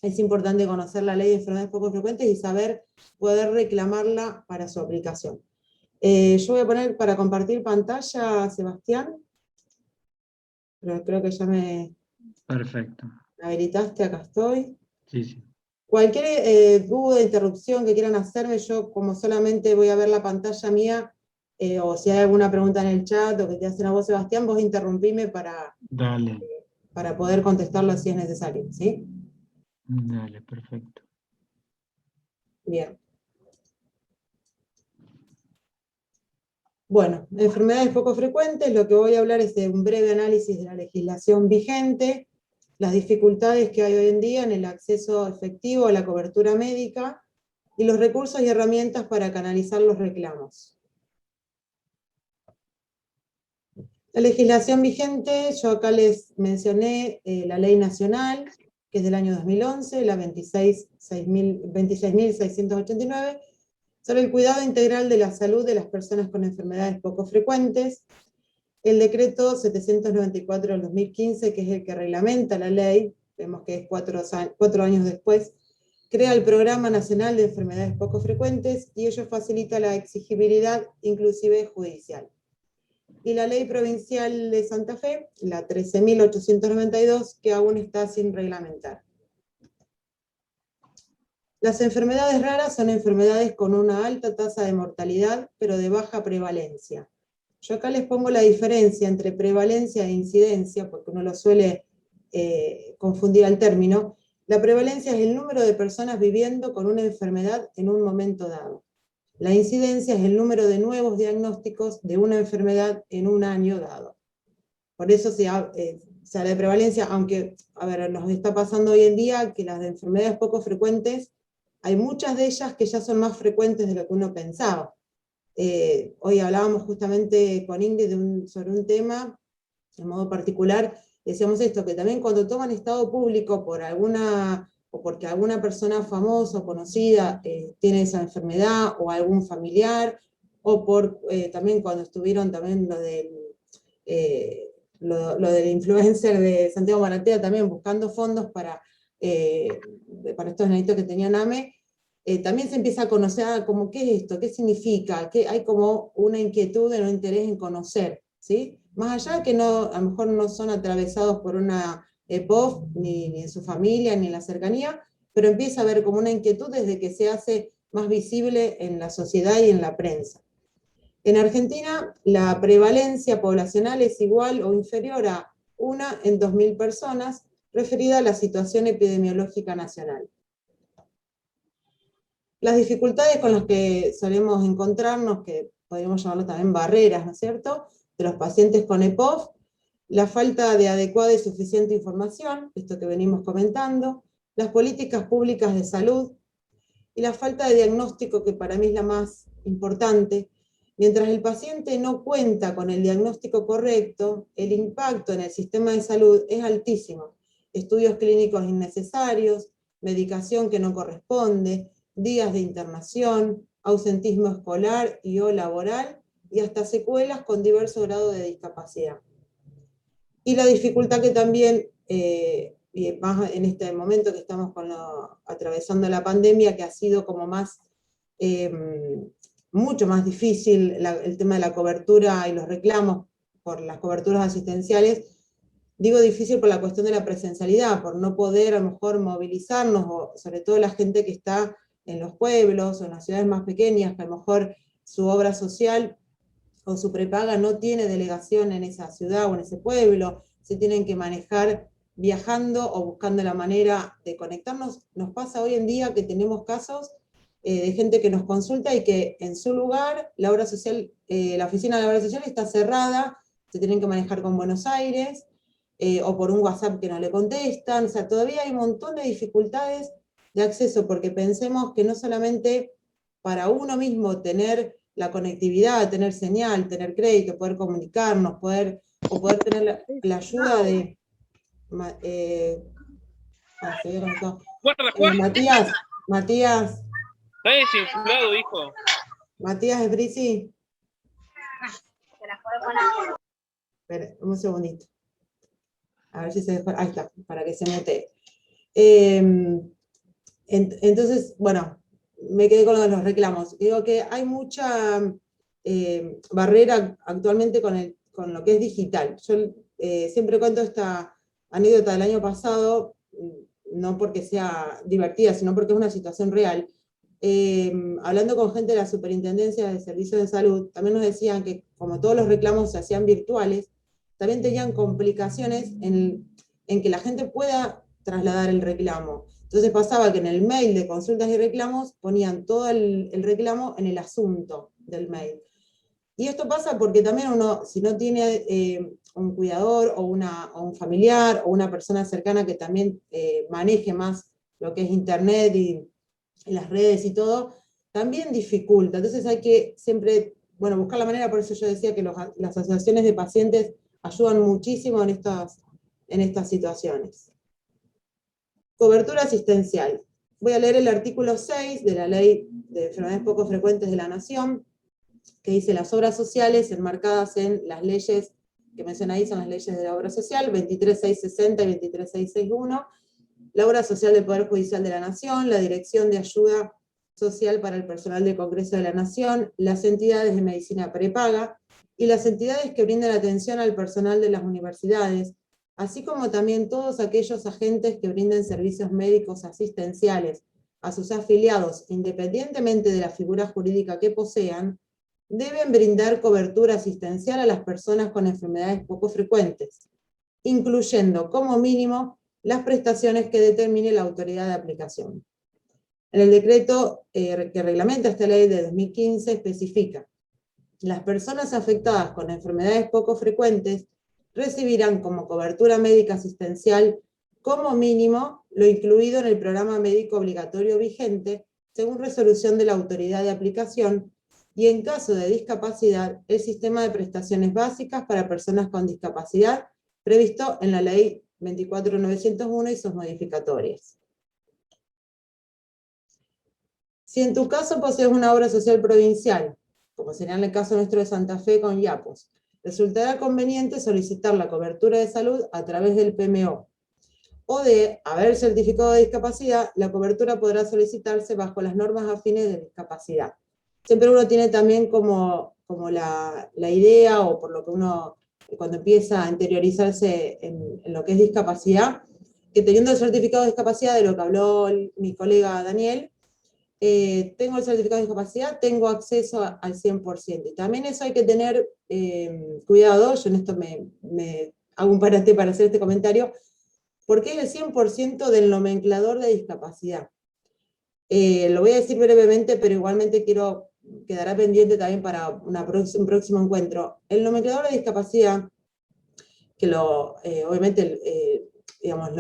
es importante conocer la ley de enfermedades poco frecuentes y saber poder reclamarla para su aplicación. Yo voy a poner para compartir pantalla, Sebastián, pero creo que ya me Perfecto. habilitaste, acá estoy. Sí, sí. Cualquier duda, interrupción que quieran hacerme, yo como solamente voy a ver la pantalla mía, o si hay alguna pregunta en el chat o que te hacen a vos, Sebastián, vos interrumpime Dale, para poder contestarlo si es necesario, ¿sí? dale, perfecto. Bien. Bueno, enfermedades poco frecuentes, lo que voy a hablar es de un breve análisis de la legislación vigente, las dificultades que hay hoy en día en el acceso efectivo a la cobertura médica y los recursos y herramientas para canalizar los reclamos. La legislación vigente, yo acá les mencioné la ley nacional, que es del año 2011, la 26.689, sobre el cuidado integral de la salud de las personas con enfermedades poco frecuentes, el decreto 794 del 2015, que es el que reglamenta la ley, vemos que es 4 años después, crea el Programa Nacional de Enfermedades Poco Frecuentes y ello facilita la exigibilidad inclusive judicial. Y la ley provincial de Santa Fe, la 13.892, que aún está sin reglamentar. Las enfermedades raras son enfermedades con una alta tasa de mortalidad, pero de baja prevalencia. Yo acá les pongo la diferencia entre prevalencia e incidencia, porque uno lo suele confundir al término. La prevalencia es el número de personas viviendo con una enfermedad en un momento dado. La incidencia es el número de nuevos diagnósticos de una enfermedad en un año dado. Por eso se habla de prevalencia, aunque, a ver, nos está pasando hoy en día que las de enfermedades poco frecuentes, hay muchas de ellas que ya son más frecuentes de lo que uno pensaba. Hoy hablábamos justamente con Ingrid sobre un tema, de modo particular, decíamos esto, que también cuando toman estado público por o porque alguna persona famosa o conocida tiene esa enfermedad, o algún familiar, o por también cuando estuvieron también lo del influencer de Santiago Maratea, también buscando fondos para estos nenitos que tenían AME, también se empieza a conocer como qué es esto, qué significa, que hay como una inquietud, un interés en conocer, ¿sí? Más allá de que a lo mejor no son atravesados por una EPOF, ni en su familia, ni en la cercanía, pero empieza a haber como una inquietud desde que se hace más visible en la sociedad y en la prensa. En Argentina, la prevalencia poblacional es igual o inferior a 1 en 2.000 personas, referida a la situación epidemiológica nacional. Las dificultades con las que solemos encontrarnos, que podríamos llamarlo también barreras, ¿no es cierto?, de los pacientes con EPOF, la falta de adecuada y suficiente información, esto que venimos comentando, las políticas públicas de salud, y la falta de diagnóstico, que para mí es la más importante. Mientras el paciente no cuenta con el diagnóstico correcto, el impacto en el sistema de salud es altísimo. Estudios clínicos innecesarios, medicación que no corresponde, días de internación, ausentismo escolar y o laboral, y hasta secuelas con diverso grado de discapacidad. Y la dificultad que también, y más en este momento que estamos atravesando la pandemia, que ha sido como mucho más difícil el tema de la cobertura y los reclamos por las coberturas asistenciales. Digo difícil por la cuestión de la presencialidad, por no poder a lo mejor movilizarnos, o sobre todo la gente que está en los pueblos o en las ciudades más pequeñas, que a lo mejor su obra social o su prepaga no tiene delegación en esa ciudad o en ese pueblo, se tienen que manejar viajando o buscando la manera de conectarnos. Nos pasa hoy en día que tenemos casos de gente que nos consulta y que en su lugar la obra social, la oficina de la obra social está cerrada, se tienen que manejar con Buenos Aires, o por un WhatsApp que no le contestan. O sea, todavía hay un montón de dificultades de acceso, porque pensemos que no solamente para uno mismo tener la conectividad, tener señal, tener crédito, poder comunicarnos, poder tener la ayuda de... Matías. Está desinflado, hijo. Matías Esbrici. Espera, un segundito. A ver si se dejó. Ahí está, para que se mete. Entonces, bueno, me quedé con lo de los reclamos. Digo que hay mucha barrera actualmente con lo que es digital. Yo siempre cuento esta anécdota del año pasado, no porque sea divertida, sino porque es una situación real. hablando con gente de la Superintendencia de Servicios de Salud, también nos decían que como todos los reclamos se hacían virtuales, también tenían complicaciones en que la gente pueda trasladar el reclamo. Entonces pasaba que en el mail de consultas y reclamos ponían todo el reclamo en el asunto del mail. Y esto pasa porque también uno, si no tiene un cuidador o un familiar o una persona cercana que también maneje más lo que es internet y las redes y todo, también dificulta. Entonces hay que siempre, bueno, buscar la manera, por eso yo decía que las asociaciones de pacientes ayudan muchísimo en estas situaciones. Cobertura asistencial. Voy a leer el artículo 6 de la Ley de Enfermedades Poco Frecuentes de la Nación, que dice: las obras sociales enmarcadas en las leyes que menciona ahí son las leyes de la obra social, 23.660 y 23.661, la obra social del Poder Judicial de la Nación, la Dirección de Ayuda Social para el Personal del Congreso de la Nación, las entidades de medicina prepaga y las entidades que brindan atención al personal de las universidades, así como también todos aquellos agentes que brinden servicios médicos asistenciales a sus afiliados, independientemente de la figura jurídica que posean, deben brindar cobertura asistencial a las personas con enfermedades poco frecuentes, incluyendo como mínimo las prestaciones que determine la autoridad de aplicación. En el decreto que reglamenta esta ley de 2015 especifica: las personas afectadas con enfermedades poco frecuentes recibirán como cobertura médica asistencial como mínimo lo incluido en el programa médico obligatorio vigente según resolución de la autoridad de aplicación, y en caso de discapacidad, el sistema de prestaciones básicas para personas con discapacidad previsto en la Ley 24.901 y sus modificatorias. Si en tu caso posees una obra social provincial, como sería en el caso nuestro de Santa Fe con Iapos, resultará conveniente solicitar la cobertura de salud a través del PMO, o de haber certificado de discapacidad, la cobertura podrá solicitarse bajo las normas afines de discapacidad. Siempre uno tiene también como la idea, o por lo que uno, cuando empieza a interiorizarse en lo que es discapacidad, que teniendo el certificado de discapacidad, de lo que habló mi colega Daniel, tengo el certificado de discapacidad, tengo acceso al 100%. Y también eso hay que tener cuidado, yo en esto me hago un parate para hacer este comentario, porque es el 100% del nomenclador de discapacidad. Lo voy a decir brevemente, pero igualmente quedará pendiente también para un próximo encuentro. El nomenclador de discapacidad, que obviamente digamos,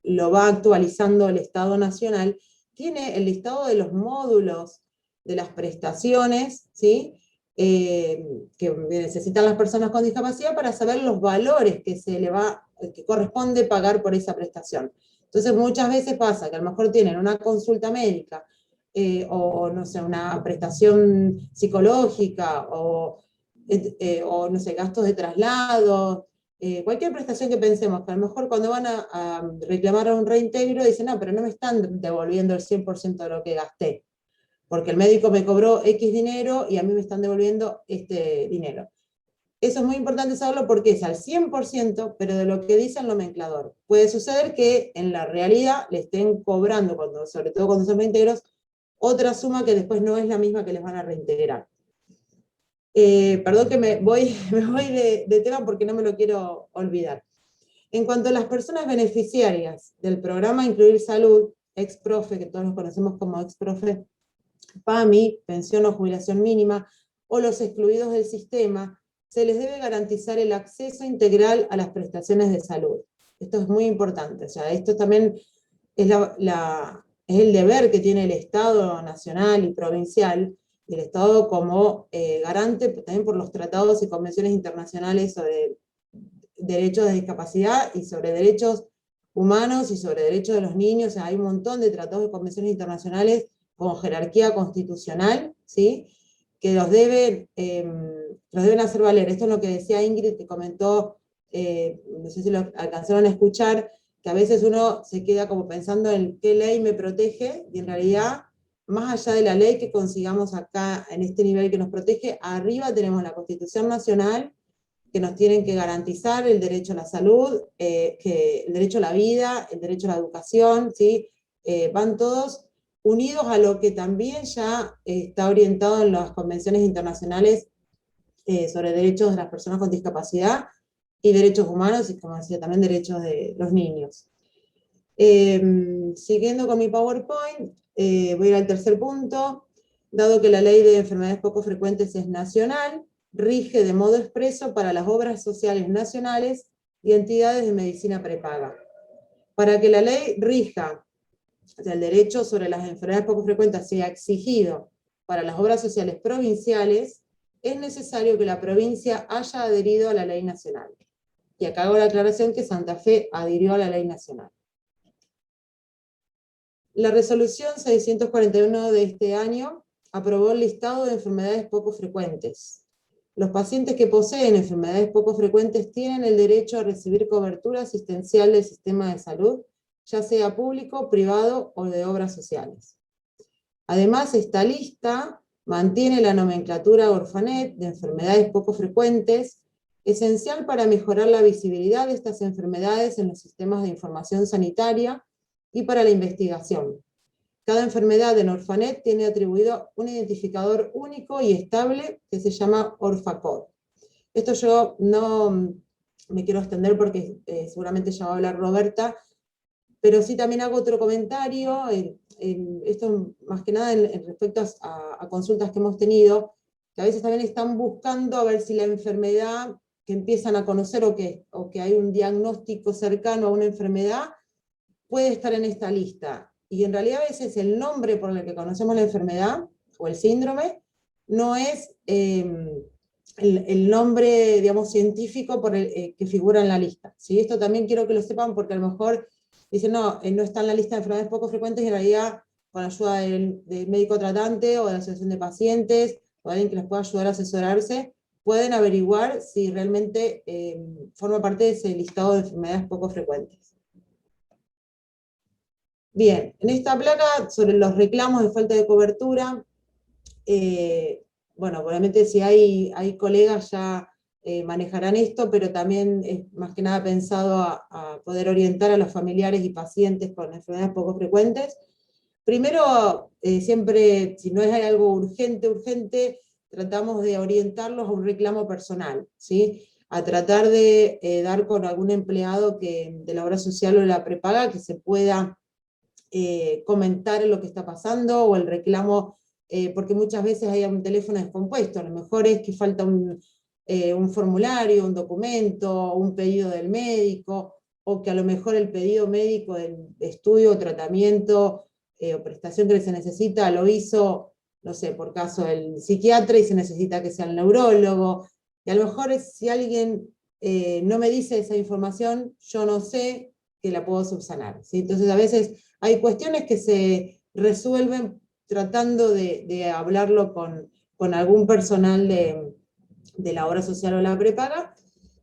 lo va actualizando el Estado Nacional, tiene el listado de los módulos de las prestaciones, ¿sí? Que necesitan las personas con discapacidad para saber los valores que corresponde pagar por esa prestación. Entonces muchas veces pasa que a lo mejor tienen una consulta médica, o no sé, una prestación psicológica, o no sé, gastos de traslado, cualquier prestación que pensemos, que a lo mejor cuando van a reclamar un reintegro dicen: no, pero no me están devolviendo el 100% de lo que gasté, porque el médico me cobró X dinero y a mí me están devolviendo este dinero. Eso es muy importante saberlo porque es al 100%, pero de lo que dice el nomenclador. Puede suceder que en la realidad le estén cobrando, sobre todo cuando son reintegros, otra suma que después no es la misma que les van a reintegrar. Perdón que me voy de tema porque no me lo quiero olvidar. En cuanto a las personas beneficiarias del programa Incluir Salud, ex-profe, que todos los conocemos como ex-profe, PAMI, pensión o jubilación mínima, o los excluidos del sistema, se les debe garantizar el acceso integral a las prestaciones de salud. Esto es muy importante, o sea, esto también es el deber que tiene el Estado nacional y provincial, y el Estado como garante también por los tratados y convenciones internacionales sobre derechos de discapacidad y sobre derechos humanos y sobre derechos de los niños. O sea, hay un montón de tratados y convenciones internacionales con jerarquía constitucional, ¿sí? Que los deben hacer valer. Esto es lo que decía Ingrid, que comentó, no sé si lo alcanzaron a escuchar, que a veces uno se queda como pensando en qué ley me protege, y en realidad, más allá de la ley que consigamos acá en este nivel que nos protege, arriba tenemos la Constitución Nacional, que nos tienen que garantizar el derecho a la salud, el derecho a la vida, el derecho a la educación, ¿sí? Van todos unidos a lo que también ya está orientado en las convenciones internacionales sobre derechos de las personas con discapacidad y derechos humanos, y como decía también derechos de los niños. Siguiendo con mi PowerPoint, voy a ir al tercer punto. Dado que la ley de enfermedades poco frecuentes es nacional, rige de modo expreso para las obras sociales nacionales y entidades de medicina prepaga. Para que la ley rija, o sea, el derecho sobre las enfermedades poco frecuentes sea exigido para las obras sociales provinciales, es necesario que la provincia haya adherido a la ley nacional. Y acá hago la aclaración que Santa Fe adhirió a la ley nacional. La resolución 641 de este año aprobó el listado de enfermedades poco frecuentes. Los pacientes que poseen enfermedades poco frecuentes tienen el derecho a recibir cobertura asistencial del sistema de salud, ya sea público, privado o de obras sociales. Además, esta lista mantiene la nomenclatura Orfanet de enfermedades poco frecuentes, esencial para mejorar la visibilidad de estas enfermedades en los sistemas de información sanitaria y para la investigación. Cada enfermedad en Orfanet tiene atribuido un identificador único y estable que se llama Orfacod. Esto yo no me quiero extender porque seguramente ya va a hablar Roberta, pero sí también hago otro comentario, esto más que nada en respecto a consultas que hemos tenido, que a veces también están buscando a ver si la enfermedad que empiezan a conocer o que hay un diagnóstico cercano a una enfermedad puede estar en esta lista. Y en realidad a veces el nombre por el que conocemos la enfermedad o el síndrome no es el nombre, digamos, científico por el, que figura en la lista. ¿Sí? Esto también quiero que lo sepan porque a lo mejor dicen, no está en la lista de enfermedades poco frecuentes y en realidad con ayuda del médico tratante o de la asociación de pacientes o de alguien que les pueda ayudar a asesorarse, pueden averiguar si realmente forma parte de ese listado de enfermedades poco frecuentes. Bien, en esta placa, sobre los reclamos de falta de cobertura, bueno, obviamente si hay colegas ya manejarán esto, pero también es más que nada pensado a poder orientar a los familiares y pacientes con enfermedades poco frecuentes. Primero, siempre, si no es algo urgente, tratamos de orientarlos a un reclamo personal, ¿sí? A tratar de dar con algún empleado de la obra social o de la prepaga que se pueda comentar lo que está pasando, o el reclamo, porque muchas veces hay un teléfono descompuesto, a lo mejor es que falta un formulario, un documento, un pedido del médico, o que a lo mejor el pedido médico de estudio, tratamiento o prestación que se necesita lo hizo, no sé, por caso el psiquiatra y se necesita que sea el neurólogo, y a lo mejor si alguien no me dice esa información, yo no sé que la puedo subsanar, ¿sí? Entonces a veces hay cuestiones que se resuelven tratando de hablarlo con algún personal de la obra social o la prepaga,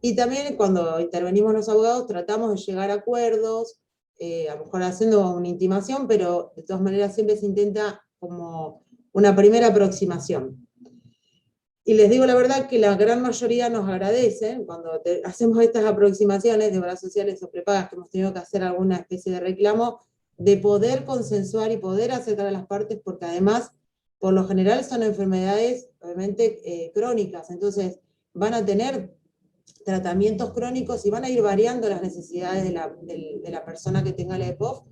y también cuando intervenimos los abogados tratamos de llegar a acuerdos, a lo mejor haciendo una intimación, pero de todas maneras siempre se intenta como una primera aproximación. Y les digo la verdad que la gran mayoría nos agradecen cuando hacemos estas aproximaciones de obras sociales o prepagas, que hemos tenido que hacer alguna especie de reclamo, de poder consensuar y poder acercar a las partes, porque además, por lo general, son enfermedades obviamente crónicas, entonces van a tener tratamientos crónicos y van a ir variando las necesidades de la persona que tenga la EPOF,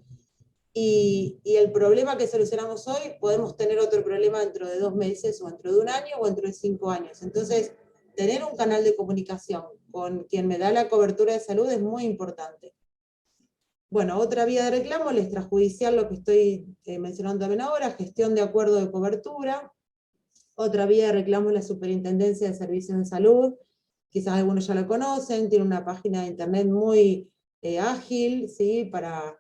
y el problema que solucionamos hoy, podemos tener otro problema dentro de 2 meses, o dentro de 1 año, o dentro de 5 años. Entonces, tener un canal de comunicación con quien me da la cobertura de salud es muy importante. Bueno, otra vía de reclamo, el extrajudicial, lo que estoy mencionando también ahora, gestión de acuerdo de cobertura. Otra vía de reclamo es la Superintendencia de Servicios de Salud, quizás algunos ya la conocen, tiene una página de internet muy ágil, ¿sí? Para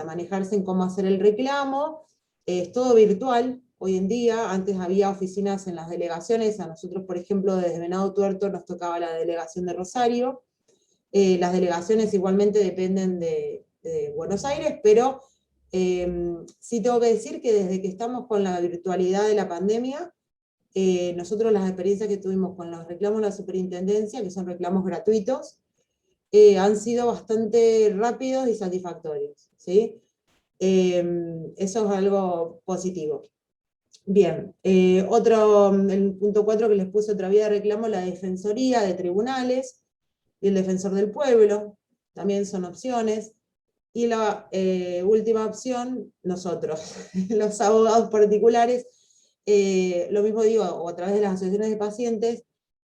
manejarse en cómo hacer el reclamo. Es todo virtual hoy en día. Antes había oficinas en las delegaciones, a nosotros por ejemplo desde Venado Tuerto nos tocaba la delegación de Rosario. Las delegaciones igualmente dependen de Buenos Aires, pero sí tengo que decir que desde que estamos con la virtualidad de la pandemia, nosotros las experiencias que tuvimos con los reclamos de la superintendencia, que son reclamos gratuitos, han sido bastante rápidos y satisfactorios, ¿sí? Eso es algo positivo. Bien, el punto 4 que les puse otra vía de reclamo, la Defensoría de Tribunales y el Defensor del Pueblo, también son opciones. Y la última opción, nosotros, los abogados particulares, lo mismo digo, o a través de las asociaciones de pacientes,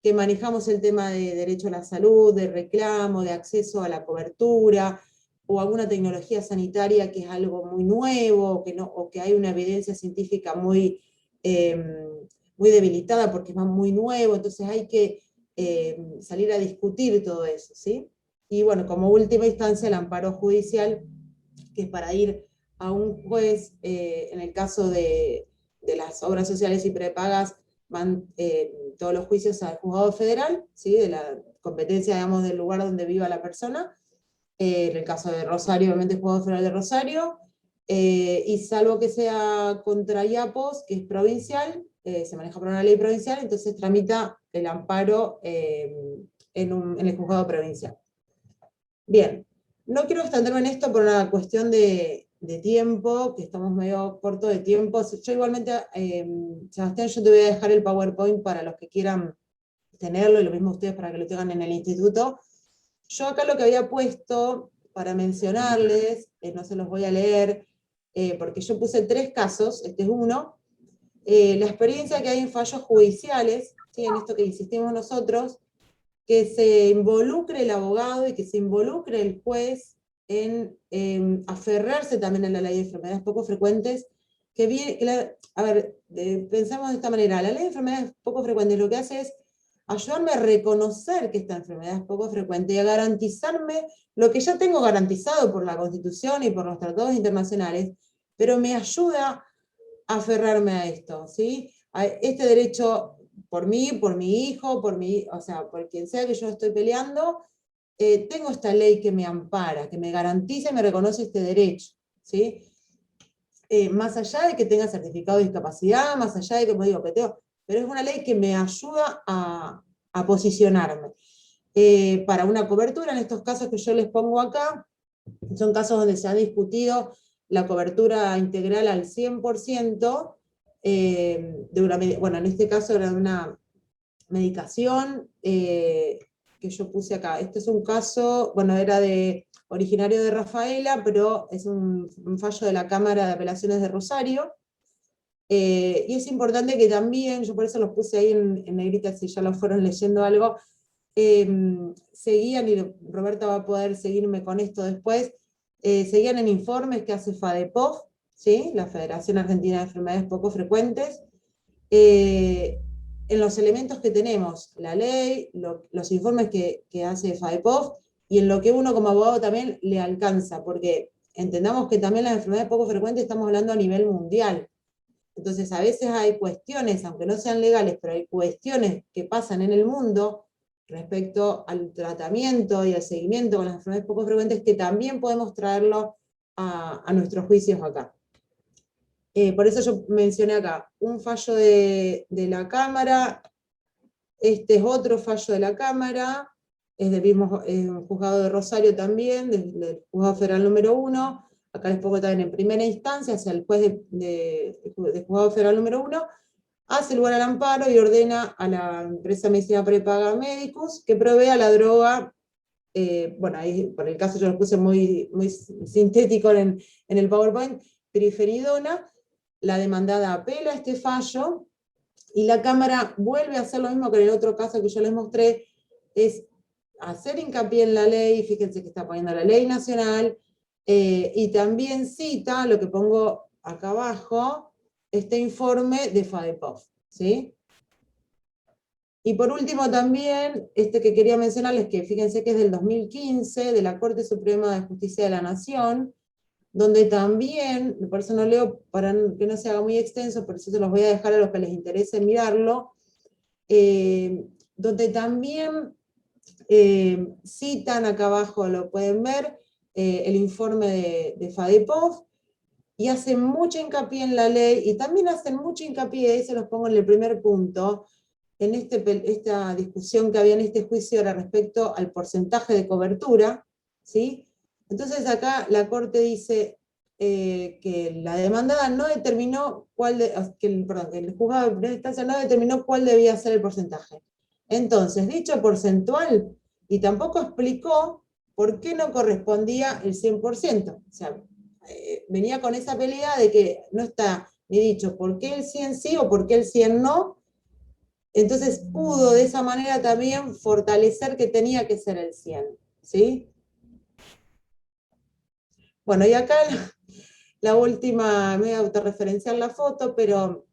que manejamos el tema de derecho a la salud, de reclamo, de acceso a la cobertura, o alguna tecnología sanitaria que es algo muy nuevo, o que hay una evidencia científica muy, muy debilitada porque es muy nuevo, entonces hay que salir a discutir todo eso, ¿sí? Y bueno, como última instancia, el amparo judicial, que es para ir a un juez, en el caso de las obras sociales y prepagas, van todos los juicios al juzgado federal, ¿sí? De la competencia, digamos, del lugar donde viva la persona. En el caso de Rosario, obviamente el juzgado federal de Rosario, y salvo que sea contra IAPOS, que es provincial, se maneja por una ley provincial, entonces tramita el amparo en el juzgado provincial. Bien, no quiero extenderme en esto por una cuestión de tiempo, que estamos medio corto de tiempo. Yo igualmente, Sebastián, yo te voy a dejar el PowerPoint para los que quieran tenerlo, y lo mismo ustedes para que lo tengan en el instituto. Yo acá lo que había puesto para mencionarles, no se los voy a leer, porque yo puse 3 casos, este es uno, la experiencia que hay en fallos judiciales, ¿sí? En esto que insistimos nosotros, que se involucre el abogado y que se involucre el juez en aferrarse también a la ley de enfermedades poco frecuentes, pensamos de esta manera, la ley de enfermedades poco frecuentes lo que hace es ayudarme a reconocer que esta enfermedad es poco frecuente y a garantizarme lo que ya tengo garantizado por la Constitución y por los tratados internacionales, pero me ayuda a aferrarme a esto, ¿sí? A este derecho por mí, por mi hijo, o sea, por quien sea que yo estoy peleando, tengo esta ley que me ampara, que me garantiza y me reconoce este derecho, ¿sí? Más allá de que tenga certificado de discapacidad, más allá de que, como digo, que tengo, pero es una ley que me ayuda a posicionarme. Para una cobertura, en estos casos que yo les pongo acá, son casos donde se ha discutido la cobertura integral al 100%, bueno, en este caso era de una medicación que yo puse acá. Este es un caso, bueno, era originario de Rafaela, pero es un fallo de la Cámara de Apelaciones de Rosario. Y es importante que también, yo por eso los puse ahí en negrita, si ya lo fueron leyendo algo, seguían, y Roberta va a poder seguirme con esto después, seguían en informes que hace FADEPOF, ¿sí? La Federación Argentina de Enfermedades Poco Frecuentes, en los elementos que tenemos, la ley, los informes que hace FADEPOF, y en lo que uno como abogado también le alcanza, porque entendamos que también las enfermedades poco frecuentes estamos hablando a nivel mundial. Entonces a veces hay cuestiones, aunque no sean legales, pero hay cuestiones que pasan en el mundo respecto al tratamiento y al seguimiento con las enfermedades poco frecuentes que también podemos traerlo a nuestros juicios acá. Por eso yo mencioné acá un fallo de la Cámara, este es otro fallo de la Cámara, es del mismo juzgado de Rosario también, del juzgado federal número 1, acá les pongo también en primera instancia, hacia el juez de juzgado federal número 1, hace lugar al amparo y ordena a la empresa Medicina Prepaga Medicus que provea la droga, bueno, ahí por el caso yo lo puse muy, muy sintético en el PowerPoint, Piriferidona. La demandada apela a este fallo, y la Cámara vuelve a hacer lo mismo que en el otro caso que yo les mostré, es hacer hincapié en la ley, fíjense que está poniendo la ley nacional, y también cita, lo que pongo acá abajo, este informe de FADEPOF, ¿sí? Y por último también, este que quería mencionarles, que fíjense que es del 2015, de la Corte Suprema de Justicia de la Nación, donde también, por eso no leo para que no se haga muy extenso, por eso se los voy a dejar a los que les interese mirarlo, donde también citan acá abajo, lo pueden ver, el informe de FADEPOF, y hacen mucho hincapié en la ley, y también hacen mucho hincapié, ahí se los pongo en el primer punto, en esta discusión que había en este juicio era respecto al porcentaje de cobertura, ¿sí? Entonces acá la Corte dice, que la demandada no determinó que el juzgado de primera instancia no determinó cuál debía ser el porcentaje. Entonces, dicho porcentual, y tampoco explicó por qué no correspondía el 100%. O sea, venía con esa pelea de que no está ni dicho por qué el 100 sí o por qué el 100 no. Entonces pudo de esa manera también fortalecer que tenía que ser el 100, ¿sí? Bueno, y acá la última, me voy a autorreferenciar la foto, pero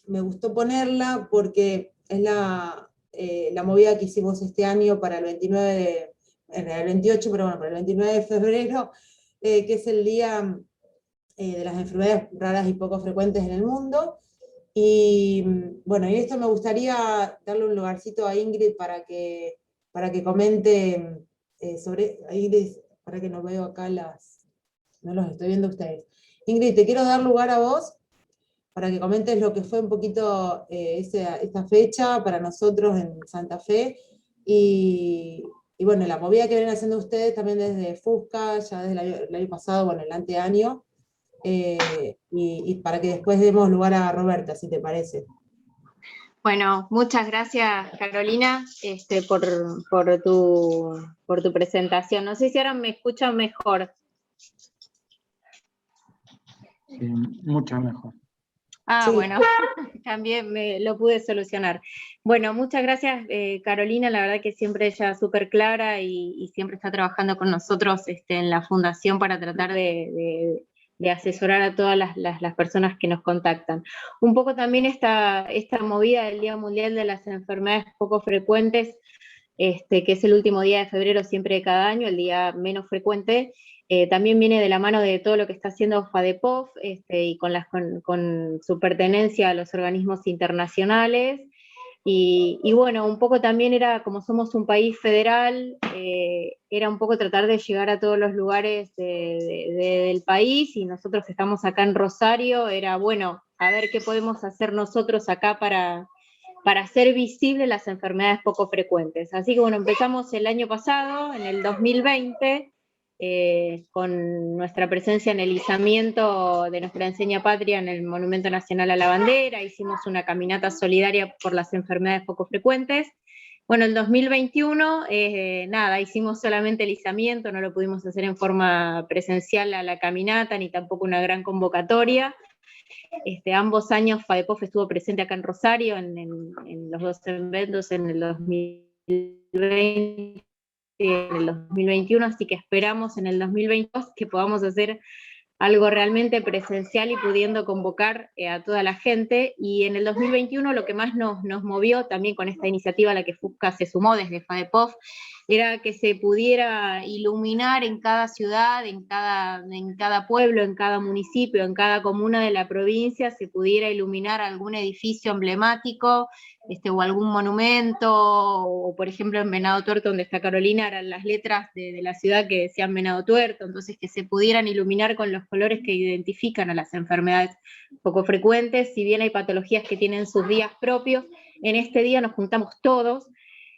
me gustó ponerla porque es la movida que hicimos este año para el 29 el 28, pero bueno, para el 29 de febrero, que es el Día de las Enfermedades Raras y Poco Frecuentes en el Mundo. Y bueno, en esto me gustaría darle un lugarcito a Ingrid para que comente sobre, Ingrid, para que no veo acá no los estoy viendo ustedes. Ingrid, te quiero dar lugar a vos para que comentes lo que fue un poquito esta fecha para nosotros en Santa Fe, y bueno, la movida que vienen haciendo ustedes también desde FUSCA, ya desde el año pasado, bueno, el anteaño, y para que después demos lugar a Roberta, si te parece. Bueno, muchas gracias, Carolina, por tu presentación. No sé si ahora me escuchan mejor. Sí, mucho mejor. Sí. Bueno, también lo pude solucionar. Bueno, muchas gracias, Carolina, la verdad que siempre ella es súper clara y siempre está trabajando con nosotros en la fundación para tratar de asesorar a todas las personas que nos contactan. Un poco también esta movida del Día Mundial de las Enfermedades Poco Frecuentes, que es el último día de febrero siempre de cada año, el día menos frecuente, también viene de la mano de todo lo que está haciendo FADEPOF y con su pertenencia a los organismos internacionales. Y bueno, un poco también era, como somos un país federal, era un poco tratar de llegar a todos los lugares del país, y nosotros que estamos acá en Rosario, era bueno, a ver qué podemos hacer nosotros acá para hacer visibles las enfermedades poco frecuentes. Así que bueno, empezamos el año pasado, en el 2020, con nuestra presencia en el izamiento de nuestra enseña patria en el Monumento Nacional a la Bandera, hicimos una caminata solidaria por las enfermedades poco frecuentes. Bueno, el 2021, hicimos solamente el izamiento, no lo pudimos hacer en forma presencial a la caminata, ni tampoco una gran convocatoria. Ambos años FADEPOF estuvo presente acá en Rosario, en los dos eventos, en el 2020 y en el 2021, así que esperamos en el 2022 que podamos hacer algo realmente presencial y pudiendo convocar a toda la gente. Y en el 2021 lo que más nos movió también con esta iniciativa a la que FUSCA se sumó desde FADEPOF, era que se pudiera iluminar en cada ciudad, en cada pueblo, en cada municipio, en cada comuna de la provincia, se pudiera iluminar algún edificio emblemático, o algún monumento, o por ejemplo en Venado Tuerto, donde está Carolina, eran las letras de la ciudad que decían Venado Tuerto, entonces que se pudieran iluminar con los colores que identifican a las enfermedades poco frecuentes. Si bien hay patologías que tienen sus días propios, en este día nos juntamos todos,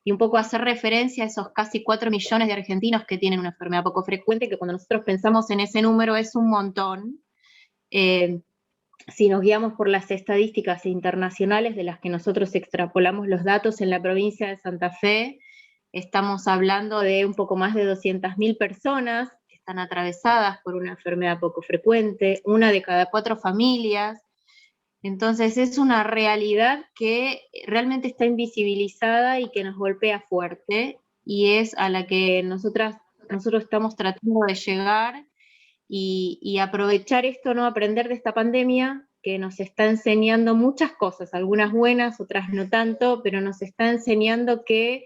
y un poco hacer referencia a esos casi 4 millones de argentinos que tienen una enfermedad poco frecuente, que cuando nosotros pensamos en ese número es un montón. Si nos guiamos por las estadísticas internacionales de las que nosotros extrapolamos los datos en la provincia de Santa Fe, estamos hablando de un poco más de 200.000 personas que están atravesadas por una enfermedad poco frecuente, 1 de cada 4 familias. Entonces es una realidad que realmente está invisibilizada y que nos golpea fuerte, y es a la que nosotros estamos tratando de llegar y aprovechar esto, ¿no? Aprender de esta pandemia que nos está enseñando muchas cosas, algunas buenas, otras no tanto, pero nos está enseñando que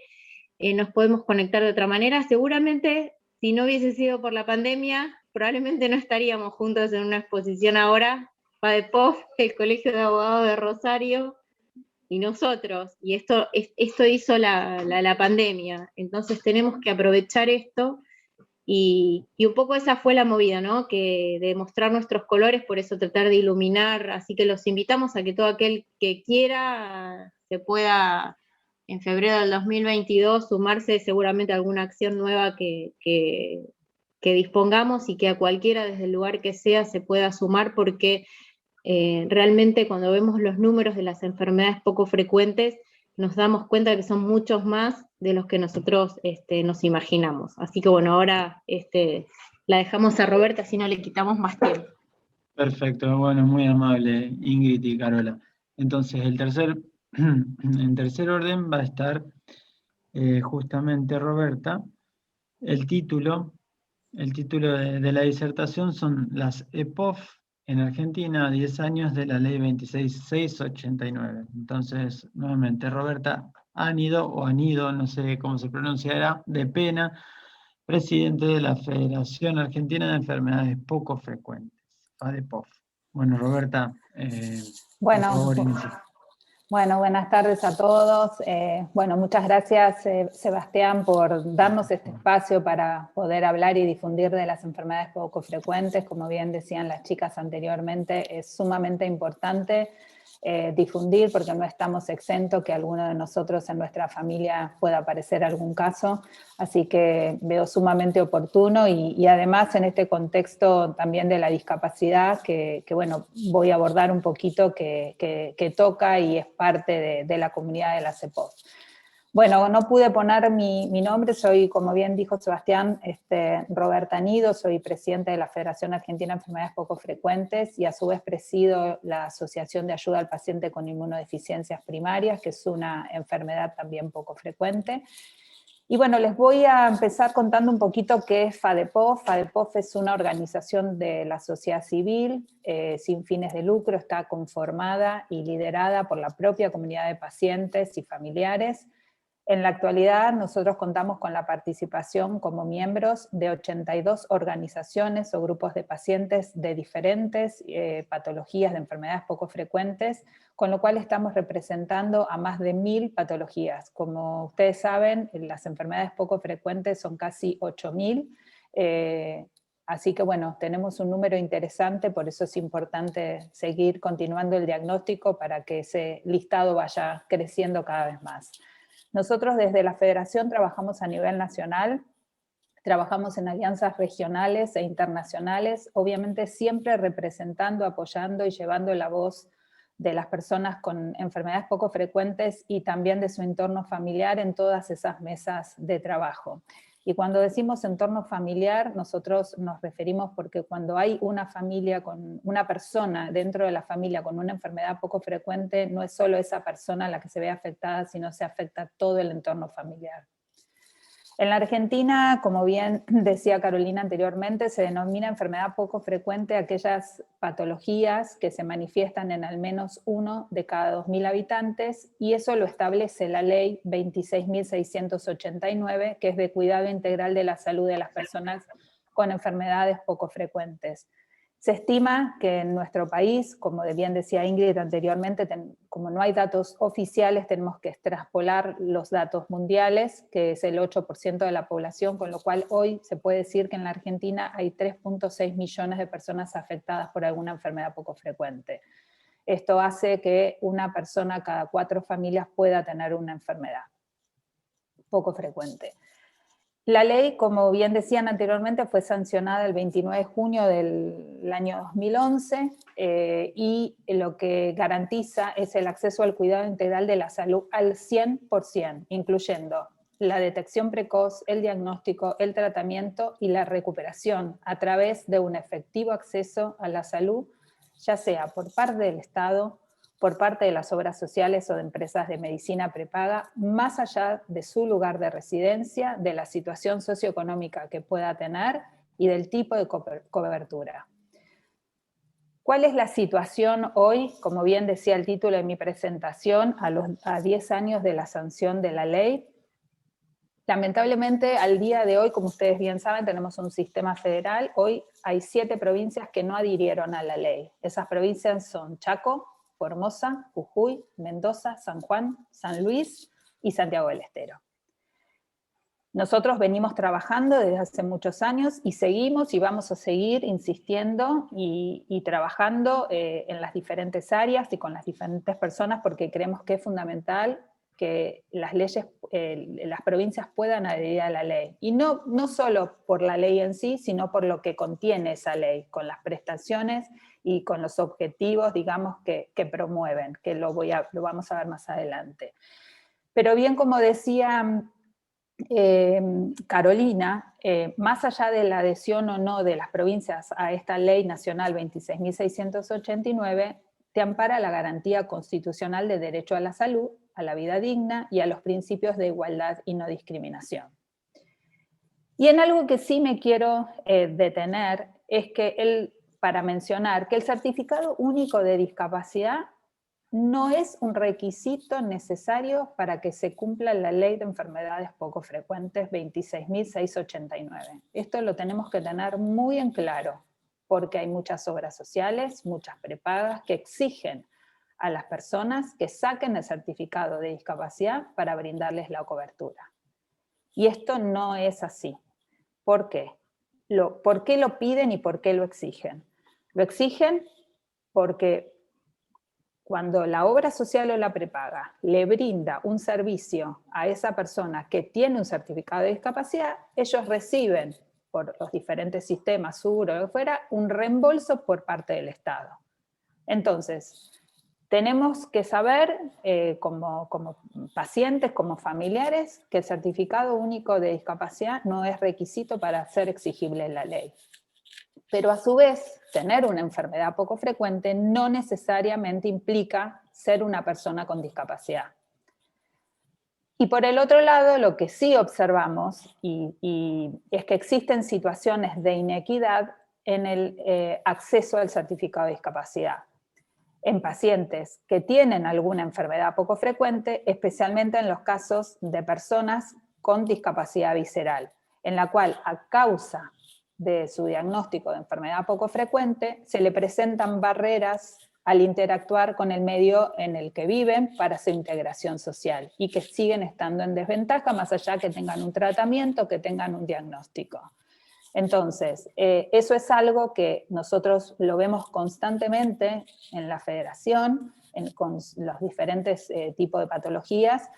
nos podemos conectar de otra manera. Seguramente, si no hubiese sido por la pandemia, probablemente no estaríamos juntos en una exposición ahora, FADEPOF, el Colegio de Abogados de Rosario, y nosotros, y esto hizo la pandemia. Entonces tenemos que aprovechar esto, y un poco esa fue la movida, ¿no? Que de mostrar nuestros colores, por eso tratar de iluminar, así que los invitamos a que todo aquel que quiera se pueda en febrero del 2022 sumarse seguramente a alguna acción nueva que que dispongamos y que a cualquiera desde el lugar que sea se pueda sumar, porque realmente cuando vemos los números de las enfermedades poco frecuentes, nos damos cuenta que son muchos más de los que nosotros nos imaginamos. Así que bueno, ahora la dejamos a Roberta, así no le quitamos más tiempo. Perfecto, bueno, muy amable Ingrid y Carola. Entonces, en tercer orden va a estar justamente Roberta. El título de la disertación son las EPOF en Argentina, 10 años de la ley 26689. Entonces, nuevamente, Roberta Anido, no sé cómo se pronunciará, de Pena, presidente de la Federación Argentina de Enfermedades Poco Frecuentes, FADEPOF. Bueno, Roberta, por favor, inicia. Bueno, buenas tardes a todos. Bueno, muchas gracias, Sebastián, por darnos este espacio para poder hablar y difundir de las enfermedades poco frecuentes. Como bien decían las chicas anteriormente, es sumamente importante difundir, porque no estamos exentos que alguno de nosotros en nuestra familia pueda aparecer algún caso, así que veo sumamente oportuno y además en este contexto también de la discapacidad que bueno, voy a abordar un poquito que toca y es parte de la comunidad de la CEPOF. Bueno, no pude poner mi nombre, soy, como bien dijo Sebastián, Roberta Anido, soy presidenta de la Federación Argentina de Enfermedades Poco Frecuentes y a su vez presido la Asociación de Ayuda al Paciente con Inmunodeficiencias Primarias, que es una enfermedad también poco frecuente. Y bueno, les voy a empezar contando un poquito qué es FADEPOF. FADEPOF es una organización de la sociedad civil sin fines de lucro, está conformada y liderada por la propia comunidad de pacientes y familiares. En la actualidad nosotros contamos con la participación como miembros de 82 organizaciones o grupos de pacientes de diferentes patologías de enfermedades poco frecuentes, con lo cual estamos representando a más de 1000 patologías. Como ustedes saben, las enfermedades poco frecuentes son casi 8000, así que bueno, tenemos un número interesante, por eso es importante seguir continuando el diagnóstico para que ese listado vaya creciendo cada vez más. Nosotros desde la Federación trabajamos a nivel nacional, trabajamos en alianzas regionales e internacionales, obviamente siempre representando, apoyando y llevando la voz de las personas con enfermedades poco frecuentes y también de su entorno familiar en todas esas mesas de trabajo. Y cuando decimos entorno familiar, nosotros nos referimos porque cuando hay una familia, con una persona dentro de la familia con una enfermedad poco frecuente, no es solo esa persona la que se ve afectada, sino se afecta todo el entorno familiar. En la Argentina, como bien decía Carolina anteriormente, se denomina enfermedad poco frecuente aquellas patologías que se manifiestan en al menos uno de cada 2000 habitantes, y eso lo establece la ley 26.689, que es de cuidado integral de la salud de las personas con enfermedades poco frecuentes. Se estima que en nuestro país, como bien decía Ingrid anteriormente, como no hay datos oficiales, tenemos que extrapolar los datos mundiales, que es el 8% de la población, con lo cual hoy se puede decir que en la Argentina hay 3.6 millones de personas afectadas por alguna enfermedad poco frecuente. Esto hace que una persona cada 4 familias pueda tener una enfermedad poco frecuente. La ley, como bien decían anteriormente, fue sancionada el 29 de junio del año 2011 y lo que garantiza es el acceso al cuidado integral de la salud al 100%, incluyendo la detección precoz, el diagnóstico, el tratamiento y la recuperación a través de un efectivo acceso a la salud, ya sea por parte del Estado, por parte de las obras sociales o de empresas de medicina prepaga, más allá de su lugar de residencia, de la situación socioeconómica que pueda tener y del tipo de cobertura. ¿Cuál es la situación hoy? Como bien decía el título de mi presentación, a 10 años de la sanción de la ley. Lamentablemente, al día de hoy, como ustedes bien saben, tenemos un sistema federal. Hoy hay 7 provincias que no adhirieron a la ley. Esas provincias son Chaco, Formosa, Jujuy, Mendoza, San Juan, San Luis y Santiago del Estero. Nosotros venimos trabajando desde hace muchos años y seguimos y vamos a seguir insistiendo y trabajando en las diferentes áreas y con las diferentes personas porque creemos que es fundamental que las leyes, las provincias puedan adherir a la ley. Y no solo por la ley en sí, sino por lo que contiene esa ley, con las prestaciones y con los objetivos, digamos, que promueven, que lo vamos a ver más adelante. Pero bien, como decía Carolina, más allá de la adhesión o no de las provincias a esta ley nacional 26.689, te ampara la garantía constitucional de derecho a la salud, a la vida digna y a los principios de igualdad y no discriminación. Y en algo que sí me quiero detener es que para mencionar que el certificado único de discapacidad no es un requisito necesario para que se cumpla la ley de enfermedades poco frecuentes 26.689. Esto lo tenemos que tener muy en claro, porque hay muchas obras sociales, muchas prepagas que exigen a las personas que saquen el certificado de discapacidad para brindarles la cobertura. Y esto no es así. ¿Por qué? ¿Por qué lo piden y por qué lo exigen? Lo exigen porque cuando la obra social o la prepaga le brinda un servicio a esa persona que tiene un certificado de discapacidad, ellos reciben, por los diferentes sistemas, seguro o fuera, un reembolso por parte del Estado. Entonces, tenemos que saber, como pacientes, como familiares, que el certificado único de discapacidad no es requisito para ser exigible en la ley. Pero a su vez, tener una enfermedad poco frecuente no necesariamente implica ser una persona con discapacidad. Y por el otro lado, lo que sí observamos y es que existen situaciones de inequidad en el acceso al certificado de discapacidad en pacientes que tienen alguna enfermedad poco frecuente, especialmente en los casos de personas con discapacidad visceral, en la cual a causa de su diagnóstico de enfermedad poco frecuente, se le presentan barreras al interactuar con el medio en el que viven para su integración social y que siguen estando en desventaja más allá que tengan un tratamiento, que tengan un diagnóstico. Entonces, eso es algo que nosotros lo vemos constantemente en la federación, con los diferentes tipos de patologías,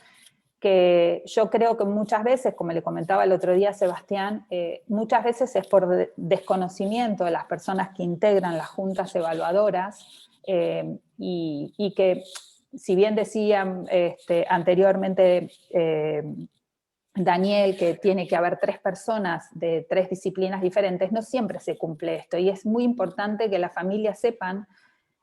que yo creo que muchas veces, como le comentaba el otro día a Sebastián, muchas veces es por desconocimiento de las personas que integran las juntas evaluadoras y que, si bien decían anteriormente Daniel, que tiene que haber 3 personas de 3 disciplinas diferentes, no siempre se cumple esto, y es muy importante que las familias sepan,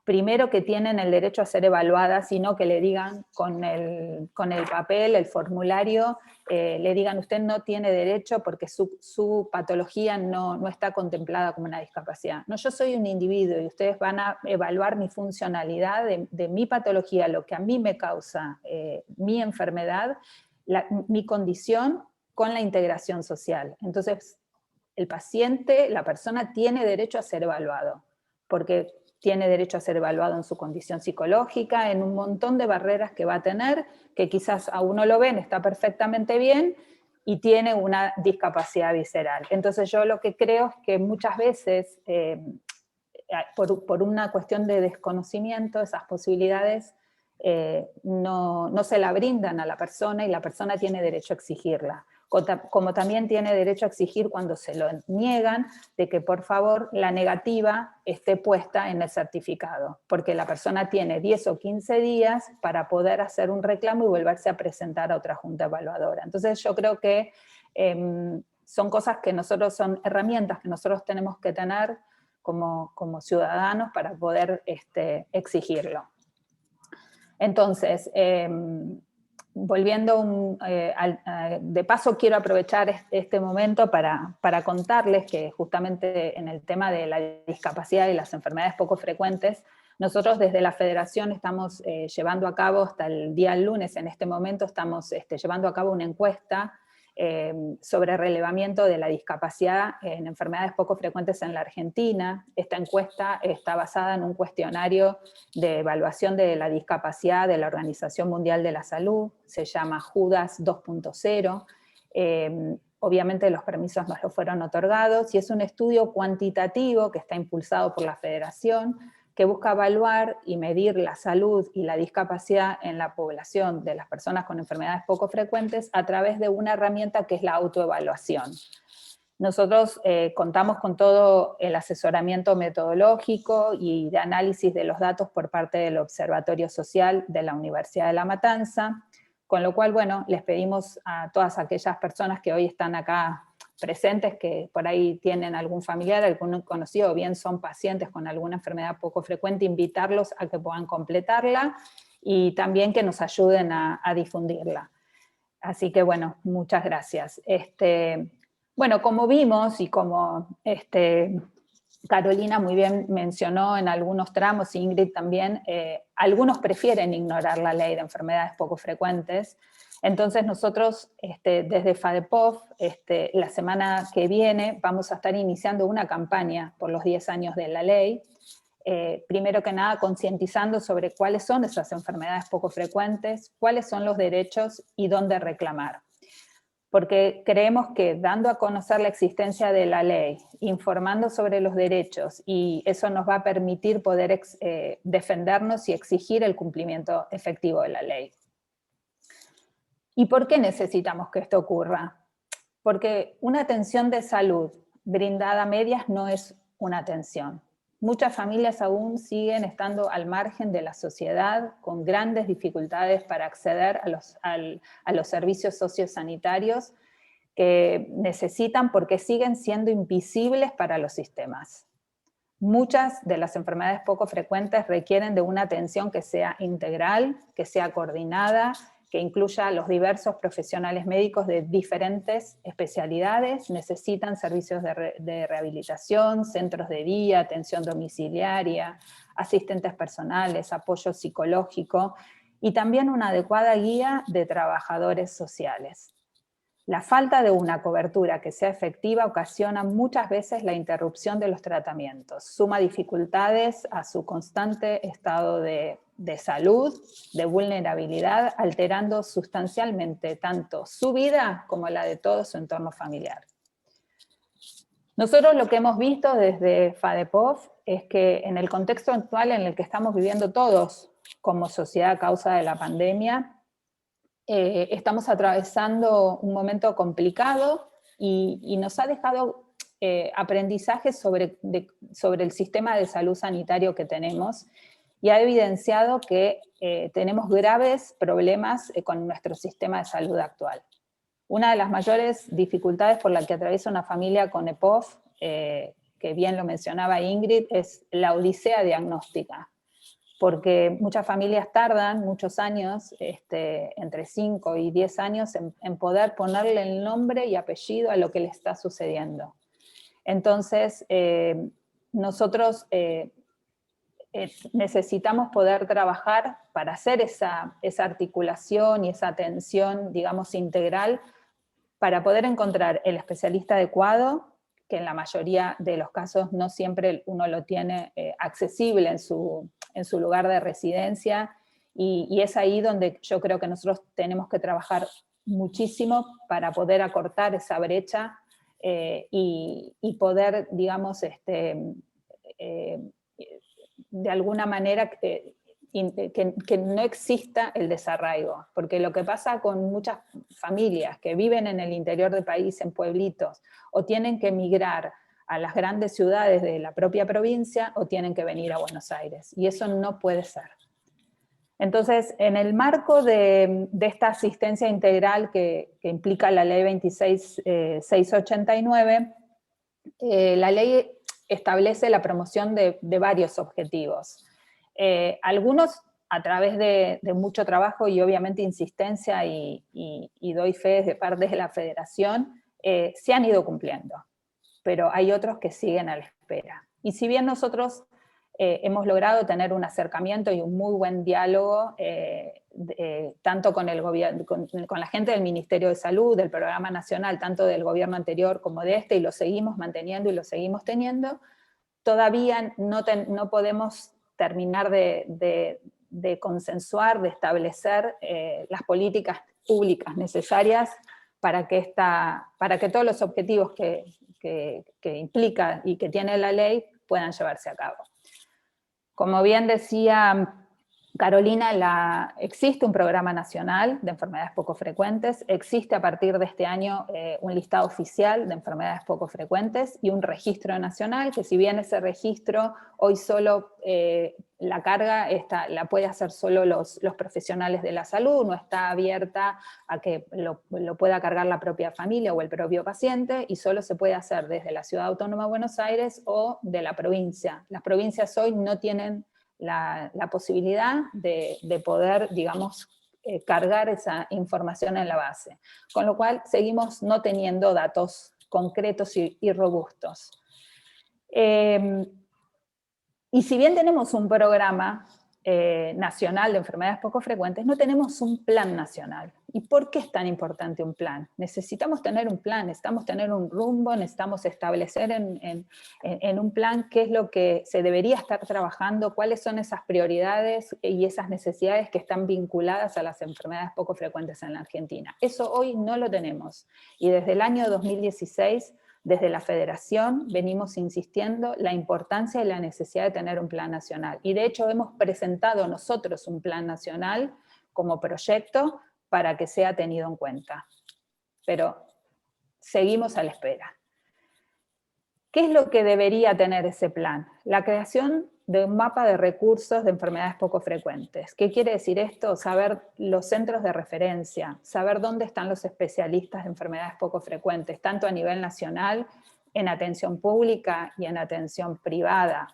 primero, que tienen el derecho a ser evaluadas, sino que le digan con el papel, el formulario, le digan usted no tiene derecho porque su patología no está contemplada como una discapacidad. No, yo soy un individuo y ustedes van a evaluar mi funcionalidad de mi patología, lo que a mí me causa mi enfermedad, mi condición con la integración social. Entonces, el paciente, la persona tiene derecho a ser evaluado, porque tiene derecho a ser evaluado en su condición psicológica, en un montón de barreras que va a tener, que quizás a uno lo ven, está perfectamente bien, y tiene una discapacidad visceral. Entonces yo lo que creo es que muchas veces, por una cuestión de desconocimiento, esas posibilidades no se la brindan a la persona y la persona tiene derecho a exigirla. Como también tiene derecho a exigir cuando se lo niegan, de que por favor la negativa esté puesta en el certificado, porque la persona tiene 10 o 15 días para poder hacer un reclamo y volverse a presentar a otra junta evaluadora. Entonces yo creo que son cosas que son herramientas que nosotros tenemos que tener como ciudadanos para poder exigirlo. Entonces, volviendo, de paso quiero aprovechar este momento para contarles que justamente en el tema de la discapacidad y las enfermedades poco frecuentes, nosotros desde la Federación estamos llevando a cabo, hasta el día lunes en este momento, estamos llevando a cabo una encuesta sobre relevamiento de la discapacidad en enfermedades poco frecuentes en la Argentina. Esta encuesta está basada en un cuestionario de evaluación de la discapacidad de la Organización Mundial de la Salud, se llama JUDAS 2.0. Obviamente los permisos nos lo fueron otorgados, y es un estudio cuantitativo que está impulsado por la Federación, que busca evaluar y medir la salud y la discapacidad en la población de las personas con enfermedades poco frecuentes a través de una herramienta que es la autoevaluación. Nosotros contamos con todo el asesoramiento metodológico y de análisis de los datos por parte del Observatorio Social de la Universidad de La Matanza, con lo cual, bueno, les pedimos a todas aquellas personas que hoy están acá presentes, que por ahí tienen algún familiar, algún conocido, o bien son pacientes con alguna enfermedad poco frecuente, invitarlos a que puedan completarla y también que nos ayuden a difundirla. Así que, bueno, muchas gracias. Bueno, como vimos y como Carolina muy bien mencionó en algunos tramos, Ingrid también, algunos prefieren ignorar la ley de enfermedades poco frecuentes. Entonces nosotros desde FADEPOF, la semana que viene vamos a estar iniciando una campaña por los 10 años de la ley, primero que nada concientizando sobre cuáles son esas enfermedades poco frecuentes, cuáles son los derechos y dónde reclamar. Porque creemos que dando a conocer la existencia de la ley, informando sobre los derechos, y eso nos va a permitir poder defendernos y exigir el cumplimiento efectivo de la ley. ¿Y por qué necesitamos que esto ocurra? Porque una atención de salud brindada a medias no es una atención. Muchas familias aún siguen estando al margen de la sociedad, con grandes dificultades para acceder a los servicios sociosanitarios que necesitan porque siguen siendo invisibles para los sistemas. Muchas de las enfermedades poco frecuentes requieren de una atención que sea integral, que sea coordinada, que incluya a los diversos profesionales médicos de diferentes especialidades, necesitan servicios de rehabilitación, centros de día, atención domiciliaria, asistentes personales, apoyo psicológico y también una adecuada guía de trabajadores sociales. La falta de una cobertura que sea efectiva ocasiona muchas veces la interrupción de los tratamientos, suma dificultades a su constante estado de salud, de vulnerabilidad, alterando sustancialmente tanto su vida como la de todo su entorno familiar. Nosotros lo que hemos visto desde FADEPOF es que en el contexto actual en el que estamos viviendo todos como sociedad a causa de la pandemia, estamos atravesando un momento complicado y nos ha dejado aprendizajes sobre el sistema de salud sanitario que tenemos y ha evidenciado que tenemos graves problemas con nuestro sistema de salud actual. Una de las mayores dificultades por la que atraviesa una familia con EPOF, que bien lo mencionaba Ingrid, es la odisea diagnóstica. Porque muchas familias tardan muchos años, entre 5 y 10 años, en poder ponerle el nombre y apellido a lo que le está sucediendo. Entonces, nosotros necesitamos poder trabajar para hacer esa articulación y esa atención, digamos, integral, para poder encontrar el especialista adecuado, que en la mayoría de los casos no siempre uno lo tiene accesible en su lugar de residencia, y es ahí donde yo creo que nosotros tenemos que trabajar muchísimo para poder acortar esa brecha y poder, digamos, de alguna manera que no exista el desarraigo, porque lo que pasa con muchas familias que viven en el interior del país, en pueblitos, o tienen que emigrar a las grandes ciudades de la propia provincia, o tienen que venir a Buenos Aires, y eso no puede ser. Entonces, en el marco de esta asistencia integral que implica la ley 26.689, la ley establece la promoción de varios objetivos. Algunos a través de mucho trabajo y obviamente insistencia y doy fe de parte de la Federación, se han ido cumpliendo, pero hay otros que siguen a la espera. Y si bien nosotros hemos logrado tener un acercamiento y un muy buen diálogo, tanto con el gobierno, con la gente del Ministerio de Salud, del Programa Nacional, tanto del gobierno anterior como de y lo seguimos manteniendo y lo seguimos teniendo, todavía no podemos terminar de consensuar, de establecer las políticas públicas necesarias para que todos los objetivos que implica y que tiene la ley puedan llevarse a cabo. Como bien decía Carolina, existe un programa nacional de enfermedades poco frecuentes, existe a partir de este año un listado oficial de enfermedades poco frecuentes y un registro nacional, que si bien ese registro hoy solo la carga la puede hacer solo los profesionales de la salud, no está abierta a que lo pueda cargar la propia familia o el propio paciente, y solo se puede hacer desde la Ciudad Autónoma de Buenos Aires o de la provincia. Las provincias hoy no tienen la posibilidad de poder, digamos, cargar esa información en la base. Con lo cual seguimos no teniendo datos concretos y robustos. Y si bien tenemos un programa nacional de enfermedades poco frecuentes, no tenemos un plan nacional. ¿Y por qué es tan importante un plan? Necesitamos tener un plan, necesitamos tener un rumbo, necesitamos establecer en un plan qué es lo que se debería estar trabajando, cuáles son esas prioridades y esas necesidades que están vinculadas a las enfermedades poco frecuentes en la Argentina. Eso hoy no lo tenemos. Y desde el año 2016, desde la Federación venimos insistiendo la importancia y la necesidad de tener un plan nacional. Y de hecho hemos presentado nosotros un plan nacional como proyecto para que sea tenido en cuenta. Pero seguimos a la espera. ¿Qué es lo que debería tener ese plan? La creación de un mapa de recursos de enfermedades poco frecuentes. ¿Qué quiere decir esto? Saber los centros de referencia, saber dónde están los especialistas de enfermedades poco frecuentes, tanto a nivel nacional, en atención pública y en atención privada.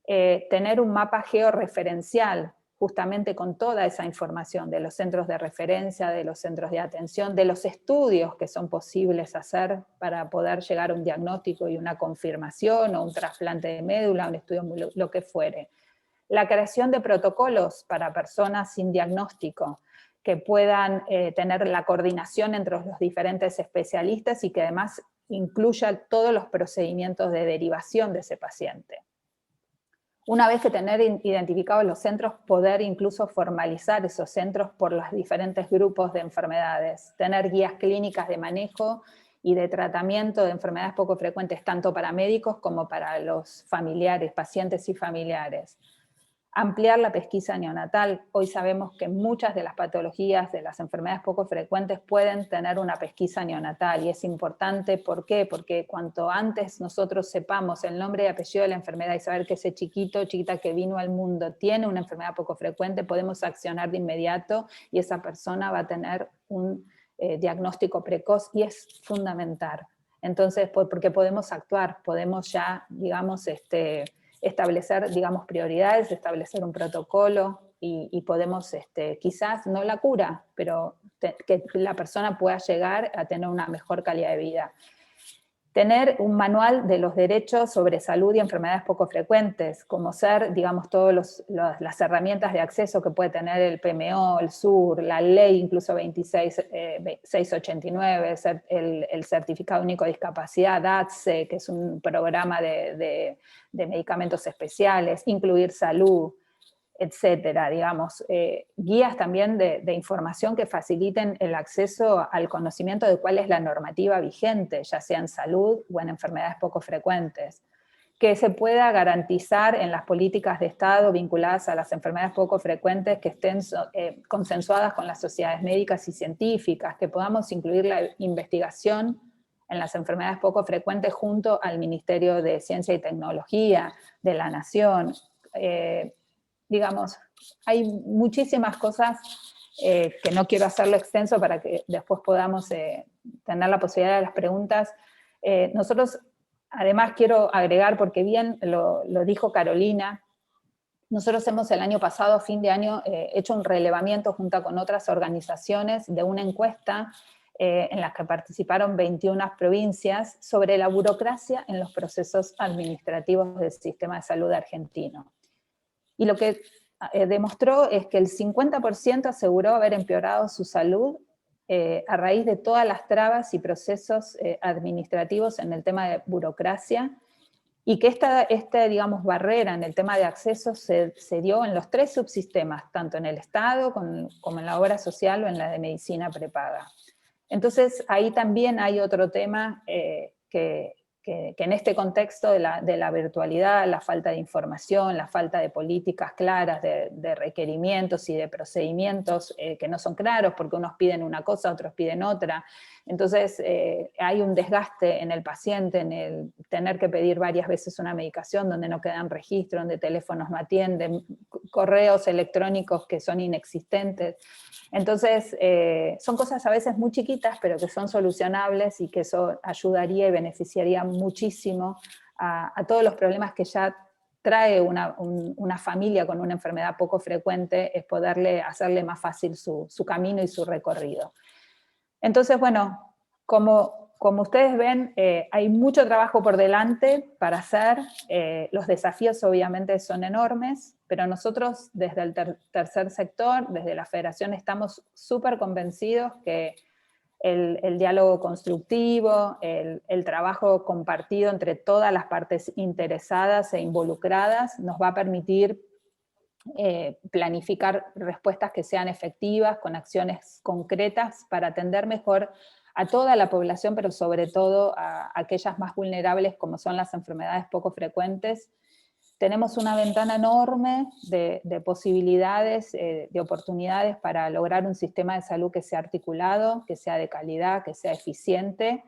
Tener un mapa georreferencial, justamente con toda esa información de los centros de referencia, de los centros de atención, de los estudios que son posibles hacer para poder llegar a un diagnóstico y una confirmación, o un trasplante de médula, un estudio, lo que fuere. La creación de protocolos para personas sin diagnóstico, que puedan tener la coordinación entre los diferentes especialistas y que además incluya todos los procedimientos de derivación de ese paciente. Una vez que tener identificados los centros, poder incluso formalizar esos centros por los diferentes grupos de enfermedades, tener guías clínicas de manejo y de tratamiento de enfermedades poco frecuentes, tanto para médicos como para los familiares, pacientes y familiares. Ampliar la pesquisa neonatal. Hoy sabemos que muchas de las patologías de las enfermedades poco frecuentes pueden tener una pesquisa neonatal, y es importante. ¿Por qué? Porque cuanto antes nosotros sepamos el nombre y apellido de la enfermedad y saber que ese chiquito o chiquita que vino al mundo tiene una enfermedad poco frecuente, podemos accionar de inmediato y esa persona va a tener un diagnóstico precoz, y es fundamental. Entonces, porque podemos actuar, podemos ya, digamos, establecer, digamos, prioridades, establecer un protocolo y podemos, quizás no la cura, pero que la persona pueda llegar a tener una mejor calidad de vida. Tener un manual de los derechos sobre salud y enfermedades poco frecuentes, como ser, digamos, todas las herramientas de acceso que puede tener el PMO, el SUR, la ley incluso 2689, el Certificado Único de Discapacidad, DATSE, que es un programa de medicamentos especiales, incluir salud, etcétera, digamos, guías también de información que faciliten el acceso al conocimiento de cuál es la normativa vigente, ya sea en salud o en enfermedades poco frecuentes, que se pueda garantizar en las políticas de Estado vinculadas a las enfermedades poco frecuentes, que estén consensuadas con las sociedades médicas y científicas, que podamos incluir la investigación en las enfermedades poco frecuentes junto al Ministerio de Ciencia y Tecnología de la Nación. Digamos, hay muchísimas cosas que no quiero hacerlo extenso para que después podamos tener la posibilidad de las preguntas. Nosotros, además, quiero agregar, porque bien lo dijo Carolina, nosotros hemos el año pasado, a fin de año, hecho un relevamiento junto con otras organizaciones de una encuesta en la que participaron 21 provincias sobre la burocracia en los procesos administrativos del sistema de salud argentino. Y lo que demostró es que el 50% aseguró haber empeorado su salud a raíz de todas las trabas y procesos administrativos en el tema de burocracia, y que esta digamos, barrera en el tema de acceso se dio en los 3 subsistemas, tanto en el Estado como en la obra social o en la de medicina prepaga. Entonces, ahí también hay otro tema que que en este contexto de la virtualidad, la falta de información, la falta de políticas claras, de requerimientos y de procedimientos que no son claros, porque unos piden una cosa, otros piden otra. Entonces hay un desgaste en el paciente, en el tener que pedir varias veces una medicación donde no quedan registros, donde teléfonos no atienden, correos electrónicos que son inexistentes. Entonces, son cosas a veces muy chiquitas, pero que son solucionables y que eso ayudaría y beneficiaría muchísimo a todos los problemas que ya trae una familia con una enfermedad poco frecuente, es poderle hacerle más fácil su camino y su recorrido. Entonces, bueno, como ustedes ven, hay mucho trabajo por delante para hacer, los desafíos obviamente son enormes, pero nosotros desde el tercer sector, desde la Federación, estamos súper convencidos que el diálogo constructivo, el trabajo compartido entre todas las partes interesadas e involucradas nos va a permitir planificar respuestas que sean efectivas, con acciones concretas para atender mejor a toda la población, pero sobre todo a aquellas más vulnerables como son las enfermedades poco frecuentes. Tenemos una ventana enorme de posibilidades, de oportunidades para lograr un sistema de salud que sea articulado, que sea de calidad, que sea eficiente,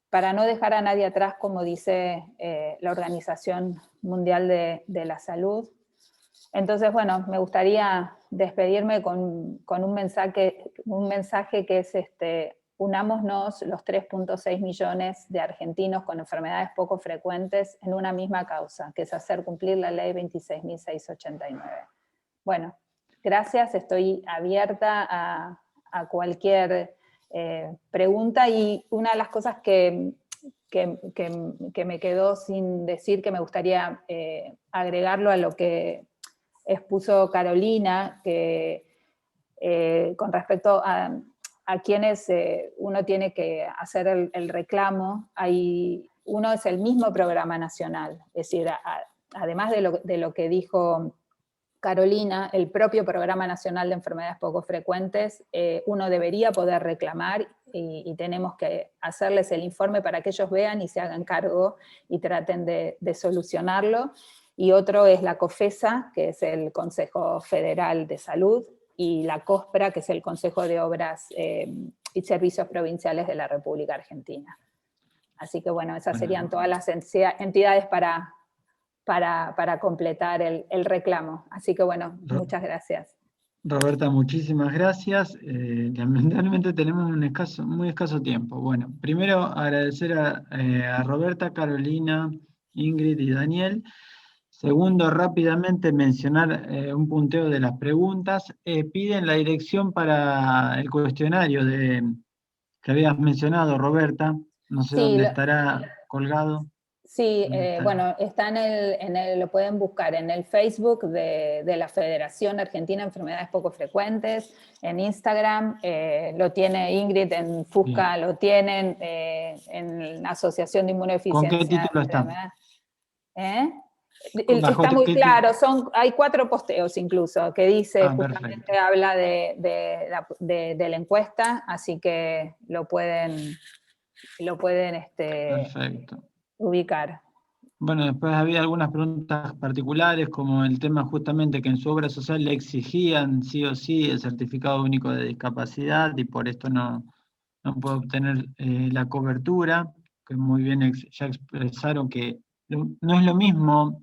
para no dejar a nadie atrás, como dice la Organización Mundial de la Salud. Entonces, bueno, me gustaría despedirme con un mensaje que es unámonos los 3.6 millones de argentinos con enfermedades poco frecuentes en una misma causa, que es hacer cumplir la ley 26.689. Bueno, gracias, estoy abierta a cualquier pregunta, y una de las cosas que me quedó sin decir, que me gustaría agregarlo a lo que expuso Carolina, que con respecto a quienes uno tiene que hacer el reclamo, uno es el mismo programa nacional, es decir, además de lo que dijo Carolina, el propio Programa Nacional de Enfermedades Poco Frecuentes, uno debería poder reclamar y tenemos que hacerles el informe para que ellos vean y se hagan cargo y traten de solucionarlo. Y otro es la COFESA, que es el Consejo Federal de Salud, y la COSPRA, que es el Consejo de Obras y Servicios Provinciales de la República Argentina. Así que bueno, esas serían todas las entidades para completar el reclamo. Así que bueno, muchas gracias. Roberta, muchísimas gracias. Lamentablemente tenemos un muy escaso tiempo. Bueno, primero agradecer a Roberta, Carolina, Ingrid y Daniel. Segundo, rápidamente mencionar un punteo de las preguntas. Piden la dirección para el cuestionario que habías mencionado, Roberta. No sé Sí, dónde estará colgado. Sí, bueno, está lo pueden buscar en el Facebook de la Federación Argentina de Enfermedades Poco Frecuentes, en Instagram, lo tiene Ingrid, en FUSCA lo tienen, en la Asociación de Inmunodeficiencia. ¿Con qué título está? Está muy claro, hay 4 posteos incluso, que dice, justamente perfecto. habla de la encuesta, así que lo pueden Perfecto. ubicar. Bueno, después había algunas preguntas particulares, como el tema justamente que en su obra social le exigían sí o sí el certificado único de discapacidad y por esto no puede obtener la cobertura, que muy bien ya expresaron que no es lo mismo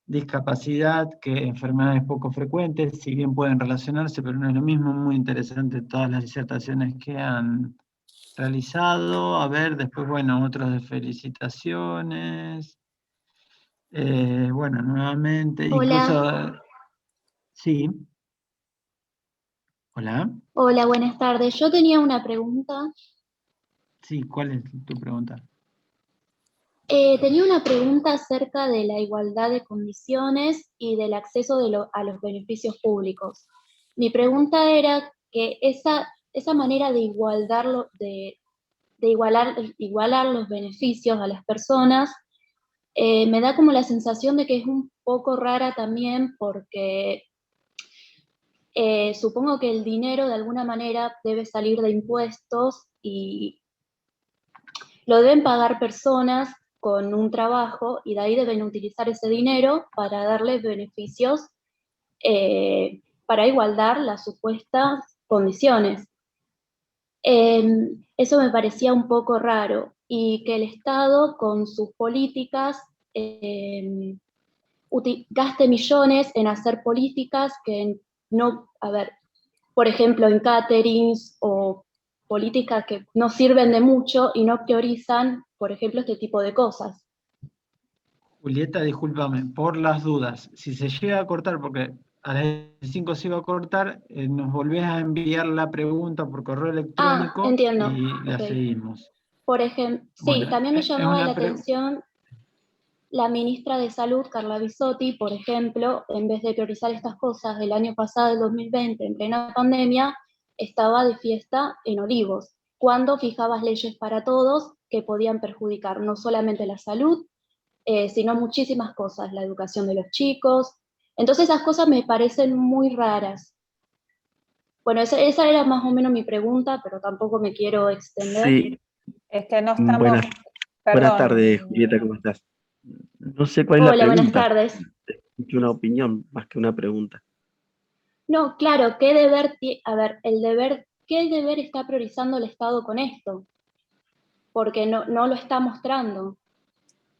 discapacidad que enfermedades poco frecuentes, si bien pueden relacionarse, pero no es lo mismo. Muy interesante todas las disertaciones que han realizado. A ver, después, bueno, otros de felicitaciones. Bueno, nuevamente, Hola. incluso... Sí. Hola. Hola, buenas tardes. Yo tenía una pregunta. Sí, ¿cuál es tu pregunta? Tenía una pregunta acerca de la igualdad de condiciones y del acceso a los beneficios públicos. Mi pregunta era que esa manera de igualar los beneficios a las personas, me da como la sensación de que es un poco rara también, porque supongo que el dinero de alguna manera debe salir de impuestos, y lo deben pagar personas con un trabajo y de ahí deben utilizar ese dinero para darle beneficios, para igualar las supuestas condiciones. Eso me parecía un poco raro, y que el Estado con sus políticas gaste millones en hacer políticas que no, a ver, por ejemplo, en caterings o políticas que no sirven de mucho y no priorizan, por ejemplo, este tipo de cosas. Julieta, discúlpame, por las dudas, si se llega a cortar, porque a las 5 se iba a cortar, nos volvés a enviar la pregunta por correo electrónico Entiendo. y la Ok. seguimos. Por ejemplo, sí, Bueno, también me es llamaba una la atención la ministra de Salud, Carla Bisotti, por ejemplo, en vez de priorizar estas cosas del año pasado, el 2020, en plena pandemia, estaba de fiesta en Olivos, cuando fijabas leyes para todos que podían perjudicar no solamente la salud, sino muchísimas cosas, la educación de los chicos. Entonces esas cosas me parecen muy raras. Bueno, esa era más o menos mi pregunta, pero tampoco me quiero extender. Sí, Es que no estamos, buenas perdón. tardes, Julieta, ¿cómo estás? No sé cuál es la Hola, buenas pregunta. tardes. Escuché una opinión más que una pregunta. No, claro, ¿qué deber, a ver, qué deber está priorizando el Estado con esto? Porque no lo está mostrando.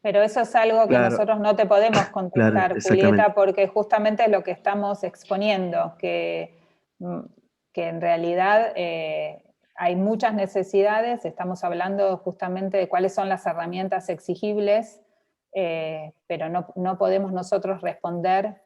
Pero eso es algo que Claro, nosotros no te podemos claro, contestar, exactamente. Julieta, porque justamente es lo que estamos exponiendo, que en realidad hay muchas necesidades, estamos hablando justamente de cuáles son las herramientas exigibles, pero no podemos nosotros responder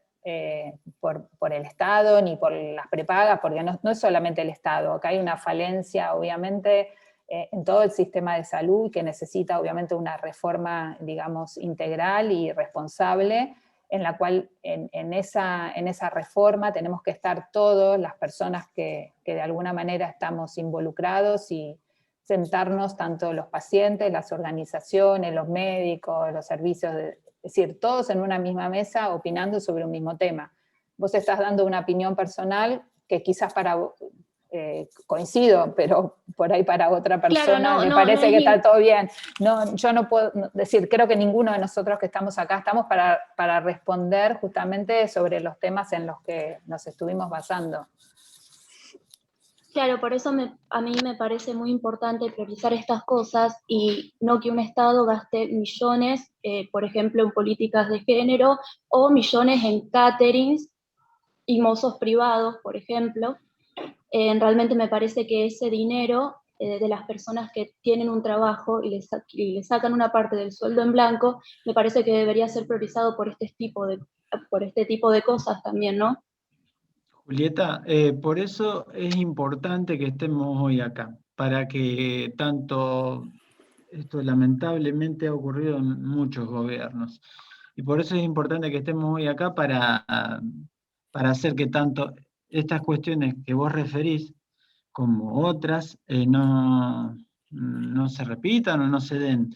por el Estado ni por las prepagas, porque no es solamente el Estado, acá hay una falencia, obviamente, en todo el sistema de salud, que necesita obviamente una reforma, digamos, integral y responsable, en la cual en esa reforma tenemos que estar todas las personas que de alguna manera estamos involucrados y sentarnos tanto los pacientes, las organizaciones, los médicos, los servicios, es decir, todos en una misma mesa opinando sobre un mismo tema. Vos estás dando una opinión personal que quizás para coincido, pero por ahí para otra persona Claro, me parece es que está todo bien. Yo no puedo decir, creo que ninguno de nosotros que estamos acá estamos para responder justamente sobre los temas en los que nos estuvimos basando. Claro, por eso a mí me parece muy importante priorizar estas cosas y no que un Estado gaste millones, por ejemplo, en políticas de género o millones en caterings y mozos privados, por ejemplo. Realmente me parece que ese dinero de las personas que tienen un trabajo y le sacan una parte del sueldo en blanco, me parece que debería ser priorizado por este tipo de cosas también, ¿no? Julieta, por eso es importante que estemos hoy acá, para que tanto, esto lamentablemente ha ocurrido en muchos gobiernos, y por eso es importante que estemos hoy acá para hacer que tanto estas cuestiones que vos referís como otras no se repitan o no se den.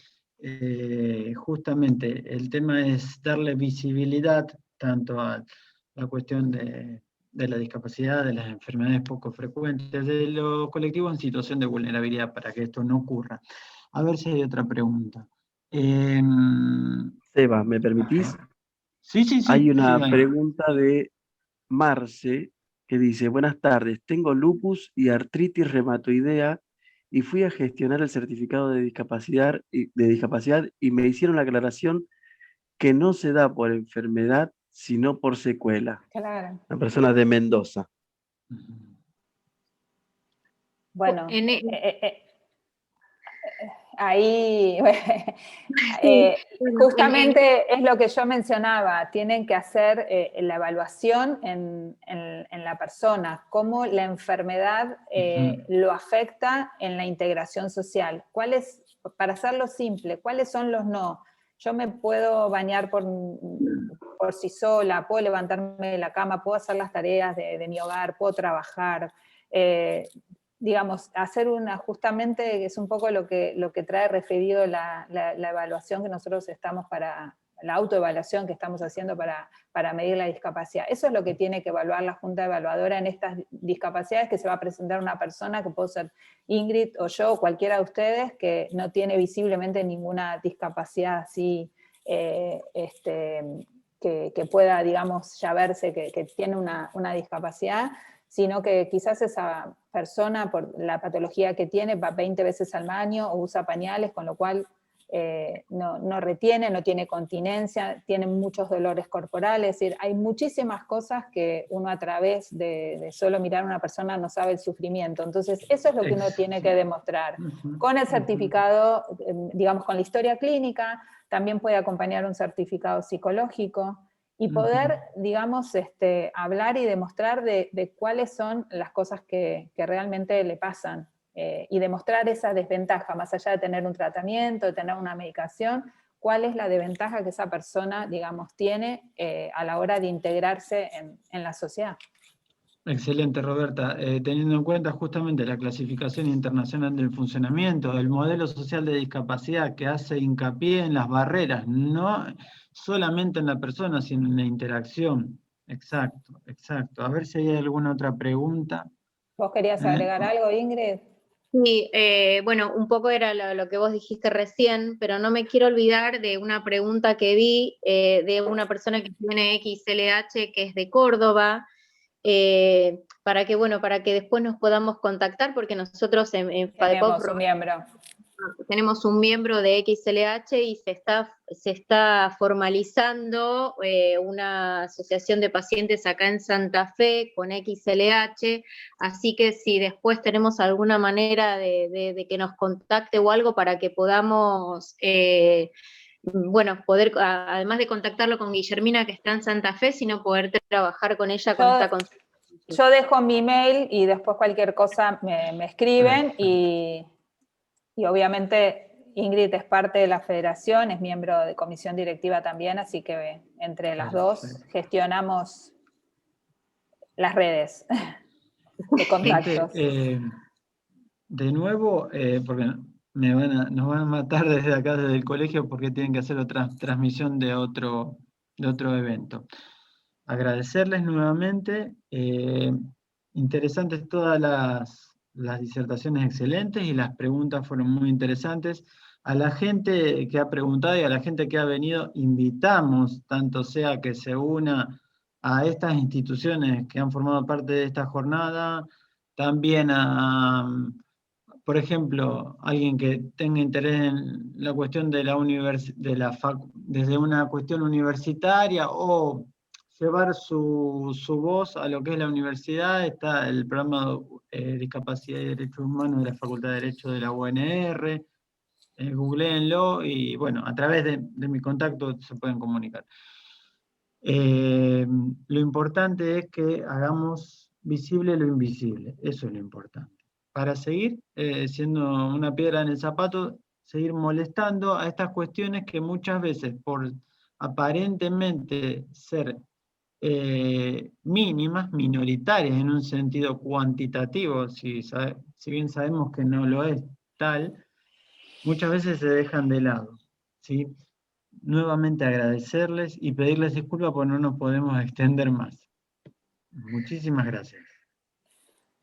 Justamente el tema es darle visibilidad tanto a la cuestión de la discapacidad, de las enfermedades poco frecuentes, de los colectivos en situación de vulnerabilidad para que esto no ocurra. A ver si hay otra pregunta. Seba, ¿me permitís? Sí, sí, Hay sí, sí, una hay. pregunta de Marce que dice, buenas tardes, tengo lupus y artritis reumatoidea y fui a gestionar el certificado de discapacidad y me hicieron la aclaración que no se da por enfermedad, sino por secuela. Claro. Una persona de Mendoza. Bueno, En- ahí Sí, bueno, justamente es lo que yo mencionaba, tienen que hacer la evaluación en la persona, cómo la enfermedad lo afecta en la integración social. Para hacerlo simple, ¿cuáles son los no? Yo me puedo bañar por sí sola, puedo levantarme de la cama, puedo hacer las tareas de mi hogar, puedo trabajar, digamos, hacer justamente es un poco lo que trae referido la evaluación que nosotros estamos la autoevaluación que estamos haciendo para medir la discapacidad. Eso es lo que tiene que evaluar la Junta Evaluadora en estas discapacidades, que se va a presentar una persona, que puede ser Ingrid o yo, o cualquiera de ustedes, que no tiene visiblemente ninguna discapacidad así, que pueda, digamos, ya verse que tiene una discapacidad, sino que quizás esa persona, por la patología que tiene, va 20 veces al baño o usa pañales, con lo cual no retiene, no tiene continencia, tiene muchos dolores corporales, es decir, hay muchísimas cosas que uno a través de solo mirar a una persona no sabe el sufrimiento. Entonces, eso es lo que uno tiene que demostrar. Con el certificado, digamos, con la historia clínica, también puede acompañar un certificado psicológico, y poder, digamos, hablar y demostrar de cuáles son las cosas que realmente le pasan, y demostrar esa desventaja, más allá de tener un tratamiento, de tener una medicación, cuál es la desventaja que esa persona, digamos, tiene a la hora de integrarse en la sociedad. Excelente, Roberta. Teniendo en cuenta justamente la clasificación internacional del funcionamiento, el modelo social de discapacidad que hace hincapié en las barreras, no solamente en la persona, sino en la interacción. Exacto, exacto. A ver si hay alguna otra pregunta. ¿Vos querías agregar algo, Ingrid? Sí, bueno, un poco era lo que vos dijiste recién, pero no me quiero olvidar de una pregunta que vi de una persona que tiene XLH, que es de Córdoba, para que después nos podamos contactar, porque nosotros en FADEPOC tenemos un miembro de XLH y se está formalizando una asociación de pacientes acá en Santa Fe con XLH, así que si después tenemos alguna manera de que nos contacte o algo para que podamos, poder, además de contactarlo con Guillermina que está en Santa Fe, sino poder trabajar con ella con esta consulta. Yo dejo mi mail y después cualquier cosa me escriben, y obviamente Ingrid es parte de la federación, es miembro de comisión directiva también, así que entre las dos gestionamos las redes de contactos. De nuevo, porque nos van a matar desde acá, desde el colegio, porque tienen que hacer otra transmisión de otro evento. Agradecerles nuevamente, interesantes todas las disertaciones excelentes, y las preguntas fueron muy interesantes. A la gente que ha preguntado y a la gente que ha venido, invitamos, tanto sea que se una a estas instituciones que han formado parte de esta jornada, también por ejemplo, alguien que tenga interés en la cuestión de desde una cuestión universitaria, o llevar su voz a lo que es la universidad. Está el programa de Discapacidad y Derechos Humanos de la Facultad de Derecho de la UNR, googleenlo, y bueno, a través de mi contacto se pueden comunicar. Lo importante es que hagamos visible lo invisible, eso es lo importante. Para seguir siendo una piedra en el zapato, seguir molestando a estas cuestiones que muchas veces, por aparentemente ser mínimas, minoritarias en un sentido cuantitativo, si bien sabemos que no lo es tal, muchas veces se dejan de lado, ¿sí? Nuevamente agradecerles y pedirles disculpas porque no nos podemos extender más. Muchísimas gracias.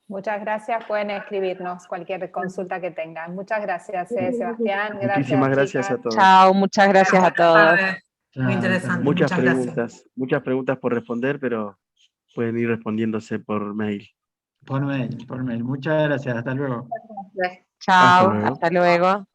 Muchas gracias, pueden escribirnos cualquier consulta que tengan. Muchas gracias, Sebastián. Gracias, muchísimas gracias, chicas. a todos. Chao, muchas gracias a todos. Muy interesante. Muchas preguntas por responder, pero pueden ir respondiéndose por mail. Por mail. Muchas gracias, hasta luego. Chao, Hasta luego. hasta luego.